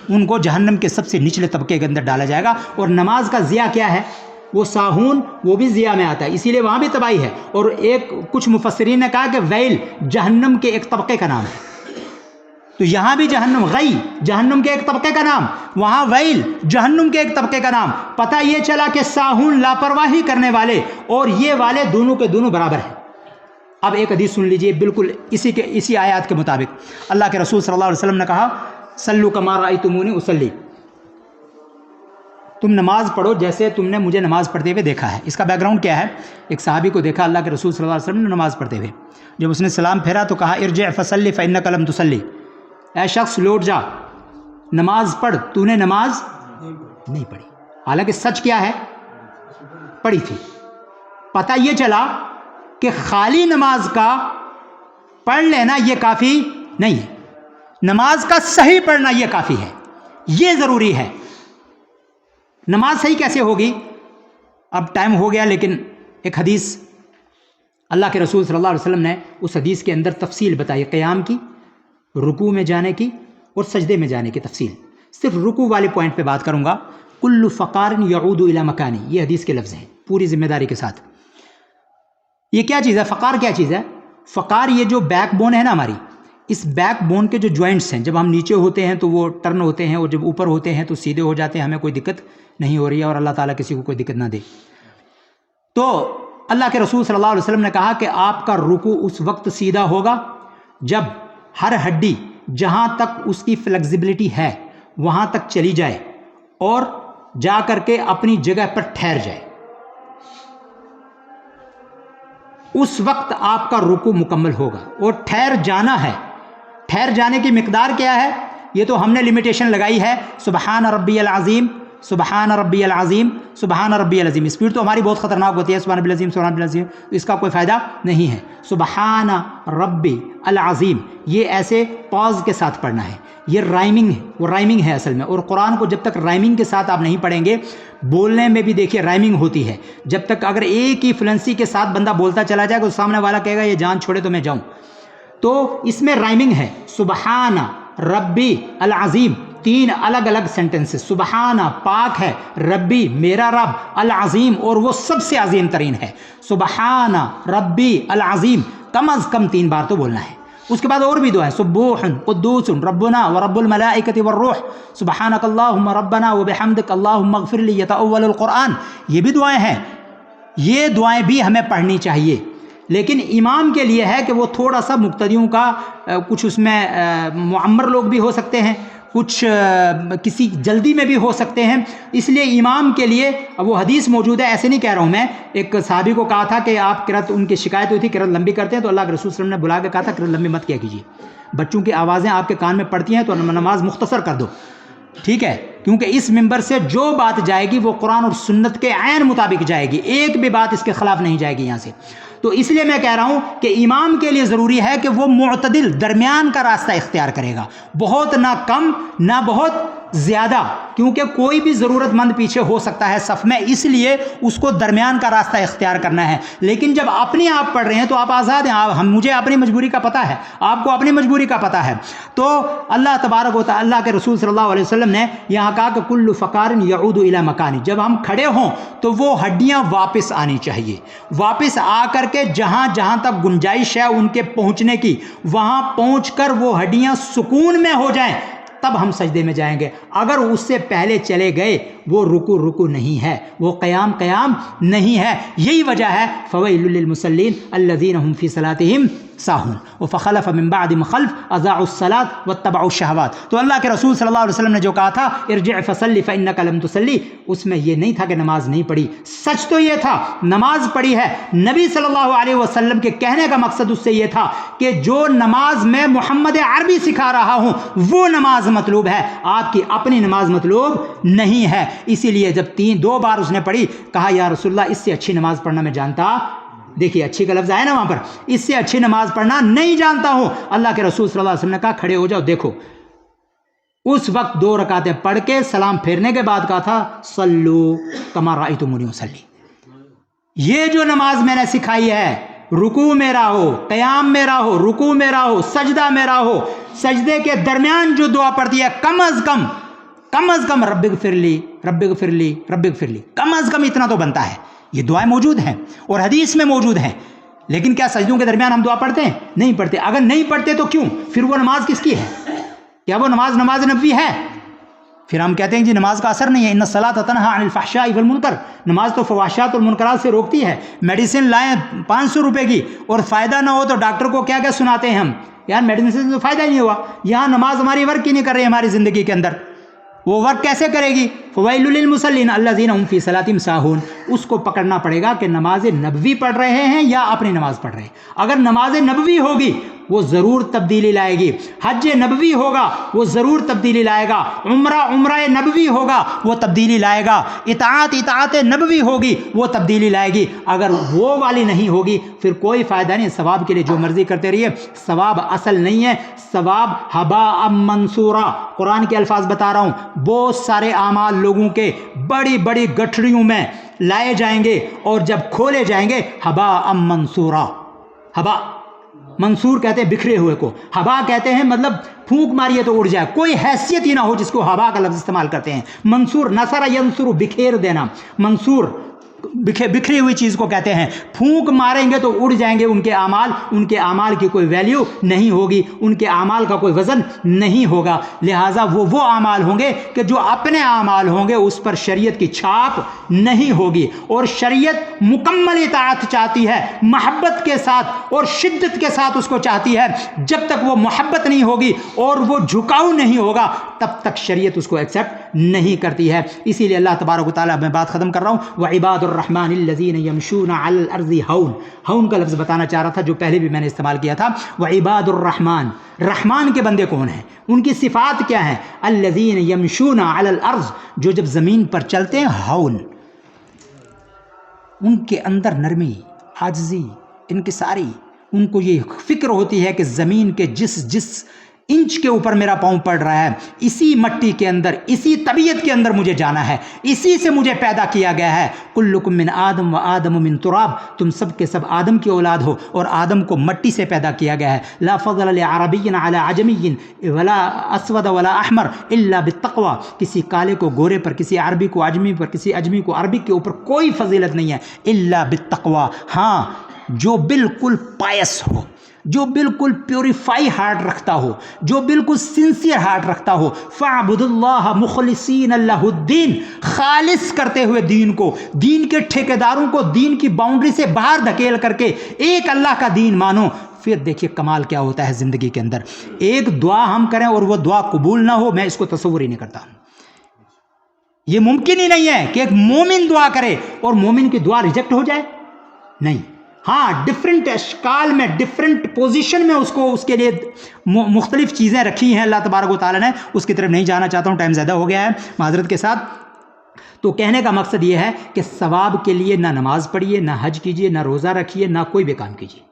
ان کو جہنم کے سب سے نچلے طبقے کے اندر ڈالا جائے گا. اور نماز کا ضیاء کیا ہے, وہ ساہون وہ بھی ضیا میں آتا ہے، اسی لیے وہاں بھی تباہی ہے. اور ایک کچھ مفسرین نے کہا کہ ویل جہنم کے ایک طبقے کا نام ہے. تو یہاں بھی جہنم، غی جہنم کے ایک طبقے کا نام، وہاں ویل جہنم کے ایک طبقے کا نام. پتہ یہ چلا کہ ساہون لاپرواہی کرنے والے اور یہ والے دونوں کے دونوں برابر ہیں. اب ایک حدیث سن لیجئے بالکل اسی آیات کے مطابق. اللہ کے رسول صلی اللہ علیہ وسلم نے کہا صلو کما رأیتمونی اصلی، تم نماز پڑھو جیسے تم نے مجھے نماز پڑھتے ہوئے دیکھا ہے. اس کا بیک گراؤنڈ کیا ہے؟ ایک صحابی کو دیکھا اللہ کے رسول صلی اللہ علیہ وسلم نے نماز پڑھتے ہوئے. جب اس نے سلام پھیرا تو کہا ارجع فصلی فإنک لم تصلی، اے شخص لوٹ جا، نماز پڑھ، تو نے نماز نہیں پڑھی. حالانکہ سچ کیا ہے؟ پڑھی تھی. پتہ یہ چلا کہ خالی نماز کا پڑھ لینا یہ کافی نہیں ہے، نماز کا صحیح پڑھنا یہ کافی ہے، یہ ضروری ہے. نماز صحیح کیسے ہوگی؟ اب ٹائم ہو گیا، لیکن ایک حدیث اللہ کے رسول صلی اللہ علیہ وسلم نے اس حدیث کے اندر تفصیل بتائی، قیام کی، رکوع میں جانے کی اور سجدے میں جانے کی تفصیل. صرف رکوع والے پوائنٹ پہ بات کروں گا. کل فقار یعود الی مکانی، یہ حدیث کے لفظ ہیں پوری ذمہ داری کے ساتھ. یہ کیا چیز ہے؟ فقار کیا چیز ہے؟ فقار یہ جو بیک بون ہے نا ہماری، اس بیک بون کے جو جوائنٹس ہیں، جب ہم نیچے ہوتے ہیں تو وہ ٹرن ہوتے ہیں اور جب اوپر ہوتے ہیں تو سیدھے ہو جاتے ہیں، ہمیں کوئی دقت نہیں ہو رہی ہے اور اللہ تعالیٰ کسی کو کوئی دقت نہ دے. تو اللہ کے رسول صلی اللہ علیہ وسلم نے کہا کہ آپ کا رکوع اس وقت سیدھا ہوگا جب ہر ہڈی جہاں تک اس کی فلیکسیبلٹی ہے وہاں تک چلی جائے اور جا کر کے اپنی جگہ پر ٹھہر جائے. اس وقت آپ کا رکوع مکمل ہوگا. اور ٹھہر جانا ہے، ٹھہر جانے کی مقدار کیا ہے؟ یہ تو ہم نے لمیٹیشن لگائی ہے، سبحان ربی العظیم، سبحان ربی العظیم، سبحان ربی العظیم. اسپیڈ تو ہماری بہت خطرناک ہوتی ہے، سبحان ربی العظیم، سبحان ربی العظیم، اس کا کوئی فائدہ نہیں ہے. سبحان ربی العظیم یہ ایسے پاز کے ساتھ پڑھنا ہے، یہ رائمنگ ہے، وہ رائمنگ ہے اصل میں. اور قرآن کو جب تک رائمنگ کے ساتھ آپ نہیں پڑھیں گے، بولنے میں بھی دیکھیے رائمنگ ہوتی ہے. جب تک اگر ایک ہی فلنسی کے ساتھ بندہ بولتا چلا جائے تو سامنے والا کہے گا یہ جان چھوڑے تو میں جاؤں. تو اس میں رائمنگ ہے. سبحان ربی العظیم، تین الگ الگ سینٹنسز. سبحان پاک ہے، ربی میرا رب، العظیم اور وہ سب سے عظیم ترین ہے. سبحان ربی العظیم کم از کم 3 بار تو بولنا ہے. اس کے بعد اور بھی دعائیں، سبوح قدوس ربنا ورب الملائکۃ والروح، سبحانک اللہم ربنا وبحمدک اللہم اغفر لی، یتأول القرآن. یہ بھی دعائیں ہیں، یہ دعائیں بھی ہمیں پڑھنی چاہیے. لیکن امام کے لیے ہے کہ وہ تھوڑا سا مقتدیوں کا کچھ اس میں معمر لوگ بھی ہو سکتے ہیں، کچھ کسی جلدی میں بھی ہو سکتے ہیں. اس لیے امام کے لیے وہ حدیث موجود ہے، ایسے نہیں کہہ رہا ہوں میں. ایک صحابی کو کہا تھا کہ آپ قرأت، ان کی شکایت ہوئی تھی قرأت لمبی کرتے ہیں، تو اللہ کے رسول صلی اللہ علیہ وسلم نے بلا کے کہا تھا قرأت لمبی مت کیا کیجیے، بچوں کی آوازیں آپ کے کان میں پڑتی ہیں تو نماز مختصر کر دو، ٹھیک ہے؟ کیونکہ اس ممبر سے جو بات جائے گی وہ قرآن اور سنت کے عین مطابق جائے گی، ایک بھی بات اس کے خلاف نہیں جائے گی یہاں سے. تو اس لیے میں کہہ رہا ہوں کہ امام کے لیے ضروری ہے کہ وہ معتدل درمیان کا راستہ اختیار کرے گا، بہت نہ کم نہ بہت زیادہ، کیونکہ کوئی بھی ضرورت مند پیچھے ہو سکتا ہے صف میں، اس لیے اس کو درمیان کا راستہ اختیار کرنا ہے. لیکن جب اپنے آپ پڑھ رہے ہیں تو آپ آزاد ہیں. مجھے اپنی مجبوری کا پتہ ہے، آپ کو اپنی مجبوری کا پتہ ہے. تو اللہ تبارک و تعالی، اللہ کے رسول صلی اللہ علیہ وسلم نے یہاں کہا کہ کل فقار یعود الی مکانی، جب ہم کھڑے ہوں تو وہ ہڈیاں واپس آنی چاہیے، واپس آ کر کے جہاں جہاں تک گنجائش ہے ان کے پہنچنے کی، وہاں پہنچ کر وہ ہڈیاں سکون میں ہو جائیں، تب ہم سجدے میں جائیں گے. اگر اس سے پہلے چلے گئے وہ رکوع نہیں ہے، وہ قیام نہیں ہے. یہی وجہ ہے فویل للمصلین الذین هم فی صلاتهم ساہون وفخلف من بعد خلف اضاعوا الصلاۃ واتبعوا الشہوات. تو اللہ کے رسول صلی اللہ علیہ وسلم نے جو کہا تھا ارجع فصلی فانک لم تصلی، اس میں یہ نہیں تھا کہ نماز نہیں پڑھی. سچ تو یہ تھا نماز پڑھی ہے. نبی صلی اللہ علیہ وسلم کے کہنے کا مقصد اس سے یہ تھا کہ جو نماز میں محمد عربی سکھا رہا ہوں وہ نماز مطلوب ہے، آپ کی اپنی نماز مطلوب نہیں ہے. اسی لیے جب 2 بار اس نے پڑھی، کہا یا رسول اللہ اس سے اچھی نماز پڑھنا میں جانتا، دیکھیے اچھی کا لفظ آیا نا وہاں پر، اس سے اچھی نماز پڑھنا نہیں جانتا ہوں. اللہ کے رسول صلی اللہ علیہ وسلم نے کہا کھڑے ہو جاؤ. دیکھو اس وقت 2 رکعتیں پڑھ کے سلام پھیرنے کے بعد کہا تھا صلو کما رأیتمونی اصلی. یہ جو نماز میں نے سکھائی ہے، رکوع میرا ہو، قیام میرا ہو، رکوع میرا ہو، سجدہ میرا ہو، سجدے کے درمیان جو دعا پڑتی ہے کم از کم کم از کم رب اغفر لی رب اغفر لی رب اغفر لی، کم از کم اتنا تو بنتا ہے. یہ دعائیں موجود ہیں اور حدیث میں موجود ہیں. لیکن کیا سجدوں کے درمیان ہم دعا پڑھتے ہیں؟ نہیں پڑھتے. اگر نہیں پڑھتے تو کیوں؟ پھر وہ نماز کس کی ہے؟ کیا وہ نماز نبوی ہے؟ پھر ہم کہتے ہیں جی نماز کا اثر نہیں ہے. ان الصلاۃ تنہی عن الفحشاء والمنکر، نماز تو فحشات اور منکرات سے روکتی ہے. میڈیسن لائیں 500 روپے کی اور فائدہ نہ ہو تو ڈاکٹر کو کیا کیا سناتے ہیں ہم، یار میڈیسن سے تو فائدہ ہی نہیں ہوا. یہاں نماز ہماری ورک ہی نہیں کر رہی ہماری زندگی کے اندر. وہ ورک کیسے کرے گی؟ فویل للمصلین الذین هم فی صلاتہم ساہون. اس کو پکڑنا پڑے گا کہ نماز نبوی پڑھ رہے ہیں یا اپنی نماز پڑھ رہے ہیں. اگر نماز نبوی ہوگی وہ ضرور تبدیلی لائے گی. حج نبوی ہوگا وہ ضرور تبدیلی لائے گا. عمرہ نبوی ہوگا وہ تبدیلی لائے گا. اطاعت نبوی ہوگی وہ تبدیلی لائے گی. اگر وہ والی نہیں ہوگی پھر کوئی فائدہ نہیں. ثواب کے لیے جو مرضی کرتے رہیے، ثواب اصل نہیں ہے. ثواب ہباء منصورا. قرآن کے الفاظ بتا رہا ہوں. بہت سارے اعمال لوگوں کے بڑی بڑی گٹھڑیوں میں لائے جائیں گے اور جب کھولے جائیں گے ہباء منصورا. ہبا منصور کہتے ہیں بکھرے ہوئے کو. ہبا کہتے ہیں مطلب پھونک ماریے تو اڑ جائے، کوئی حیثیت ہی نہ ہو جس کو ہبا کا لفظ استعمال کرتے ہیں. منصور نصر ینصر بکھیر دینا. منصور بکھری ہوئی چیز کو کہتے ہیں. پھونک ماریں گے تو اڑ جائیں گے ان کے اعمال. ان کے اعمال کی کوئی ویلیو نہیں ہوگی، ان کے اعمال کا کوئی وزن نہیں ہوگا. لہٰذا وہ اعمال ہوں گے کہ جو اپنے اعمال ہوں گے اس پر شریعت کی چھاپ نہیں ہوگی. اور شریعت مکمل اطاعت چاہتی ہے، محبت کے ساتھ اور شدت کے ساتھ اس کو چاہتی ہے. جب تک وہ محبت نہیں ہوگی اور وہ جھکاؤ نہیں ہوگا تب تک شریعت اس کو ایکسیپٹ نہیں کرتی ہے. اسی لیے اللہ تبارک و تعالیٰ، میں بات ختم کر رہا ہوں، وعباد الرحمن الذین یمشون علی الارض ہون. ہون کا لفظ بتانا چاہ رہا تھا جو پہلے بھی میں نے استعمال کیا تھا. وعباد الرحمن، رحمان کے بندے کون ہیں، ان کی صفات کیا ہیں؟ الذین یمشون علی الارض، جو جب زمین پر چلتے ہیں ہون، ان کے اندر نرمی، عاجزی، انکساری. ان کو یہ فکر ہوتی ہے کہ زمین کے جس انچ کے اوپر میرا پاؤں پڑ رہا ہے، اسی مٹی کے اندر، اسی طبیعت کے اندر مجھے جانا ہے، اسی سے مجھے پیدا کیا گیا ہے. کلکم من آدم و آدم من تراب، تم سب کے سب آدم کی اولاد ہو اور آدم کو مٹی سے پیدا کیا گیا ہے. لا فضل لعربی علی عجمی ولا اسود ولا احمر الا بالتقوی. کسی کالے کو گورے پر، کسی عربی کو اجمی پر، کسی اجمی کو عربی کے اوپر کوئی فضیلت نہیں ہے الا بالتقوی. ہاں، جو بالکل پائس ہو، جو بالکل پیوریفائی ہارٹ رکھتا ہو، جو بالکل سنسیئر ہارٹ رکھتا ہو. فاعبدوا اللہ مخلصین لہ الدین، خالص کرتے ہوئے دین کو، دین کے ٹھیکیداروں کو دین کی باؤنڈری سے باہر دھکیل کر کے ایک اللہ کا دین مانو. پھر دیکھیے کمال کیا ہوتا ہے زندگی کے اندر. ایک دعا ہم کریں اور وہ دعا قبول نہ ہو، میں اس کو تصور ہی نہیں کرتا. یہ ممکن ہی نہیں ہے کہ ایک مومن دعا کرے اور مومن کی دعا ریجیکٹ ہو جائے. نہیں. ہاں، ڈفرینٹ اشکال میں، ڈفرینٹ پوزیشن میں اس کے لیے مختلف چیزیں رکھی ہیں اللہ تبارک و تعالیٰ نے. اس کی طرف نہیں جانا چاہتا ہوں، ٹائم زیادہ ہو گیا ہے، معذرت کے ساتھ. تو کہنے کا مقصد یہ ہے کہ ثواب کے لیے نہ نماز پڑھیے، نہ حج کیجیے، نہ روزہ رکھیے، نہ کوئی بھی کام کیجیے.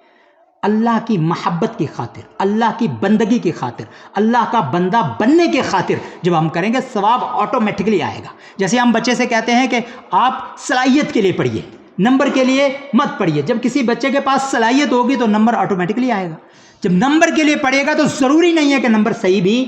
اللہ کی محبت کی خاطر، اللہ کی بندگی کی خاطر، اللہ کا بندہ بننے کی خاطر جب ہم کریں گے ثواب آٹومیٹکلی آئے گا. جیسے ہم بچے سے کہتے ہیں کہ آپ صلاحیت کے لیے پڑھیے، نمبر کے لیے مت پڑھیے. جب کسی بچے کے پاس صلاحیت ہوگی تو نمبر آٹومیٹکلی آئے گا. جب نمبر کے لیے پڑھے گا تو ضروری نہیں ہے کہ نمبر صحیح بھی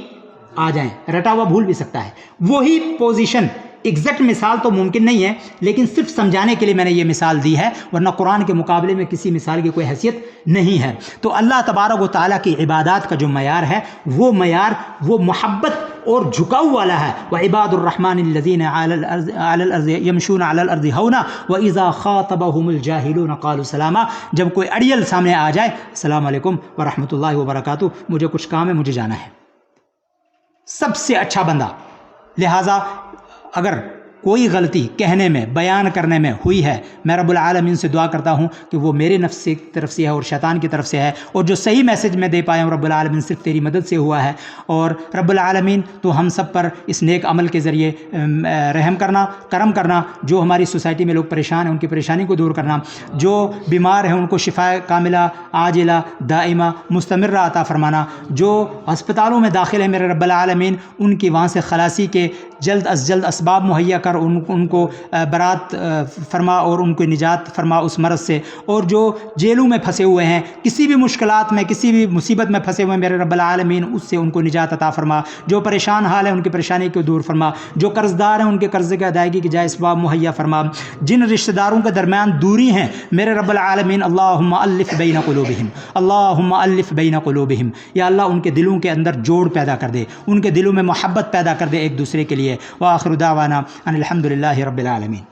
آ جائیں، رٹا ہوا بھول بھی سکتا ہے. وہی پوزیشن، ایگزیکٹ مثال تو ممکن نہیں ہے، لیکن صرف سمجھانے کے لیے میں نے یہ مثال دی ہے، ورنہ قرآن کے مقابلے میں کسی مثال کی کوئی حیثیت نہیں ہے. تو اللہ تبارک و تعالیٰ کی عبادات کا جو معیار ہے وہ معیار وہ محبت اور جھکاؤ والا ہے. وعباد الرحمن الذین علی الارض یمشون علی الارض ہونا واذا خاطبهم الجاہلون قالوا سلاما. جب کوئی اڑیل سامنے آ جائے، السلام علیکم ورحمۃ اللہ وبرکاتہ، مجھے کچھ کام ہے، مجھے جانا ہے. سب سے اچھا بندہ. لہٰذا اگر کوئی غلطی کہنے میں، بیان کرنے میں ہوئی ہے، میں رب العالمین سے دعا کرتا ہوں کہ وہ میرے نفس کی طرف سے ہے اور شیطان کی طرف سے ہے، اور جو صحیح میسج میں دے پایا ہوں رب العالمین صرف تیری مدد سے ہوا ہے. اور رب العالمین تو ہم سب پر اس نیک عمل کے ذریعے رحم کرنا، کرم کرنا. جو ہماری سوسائٹی میں لوگ پریشان ہیں ان کی پریشانی کو دور کرنا، جو بیمار ہیں ان کو شفا کاملہ عاجلہ دائمہ مستمرہ عطا فرمانا، جو ہسپتالوں میں داخل ہیں میرے رب العالمین ان کی وہاں سے خلاصی کے جلد از جلد اسباب مہیا کر کر ان کو برات فرما اور ان کو نجات فرما اس مرض سے، اور جو جیلوں میں پھنسے ہوئے ہیں، کسی بھی مشکلات میں کسی بھی مصیبت میں پھنسے ہوئے ہیں میرے رب العالمین اس سے ان کو نجات عطا فرما، جو پریشان حال ہیں ان کی پریشانی کو دور فرما، جو قرض دار ہیں ان کے قرضے کی ادائیگی کی جائز اسباب مہیا فرما، جن رشتہ داروں کے درمیان دوری ہیں میرے رب العالمین اللہم الف بین قلوبہم، اللہم الف بین قلوبہم، یا اللہ ان کے دلوں کے اندر جوڑ پیدا کر دے، ان کے دلوں میں محبت پیدا کر دے ایک دوسرے کے لیے۔ وآخر دعوانا ان الحمد للہ رب العالمین۔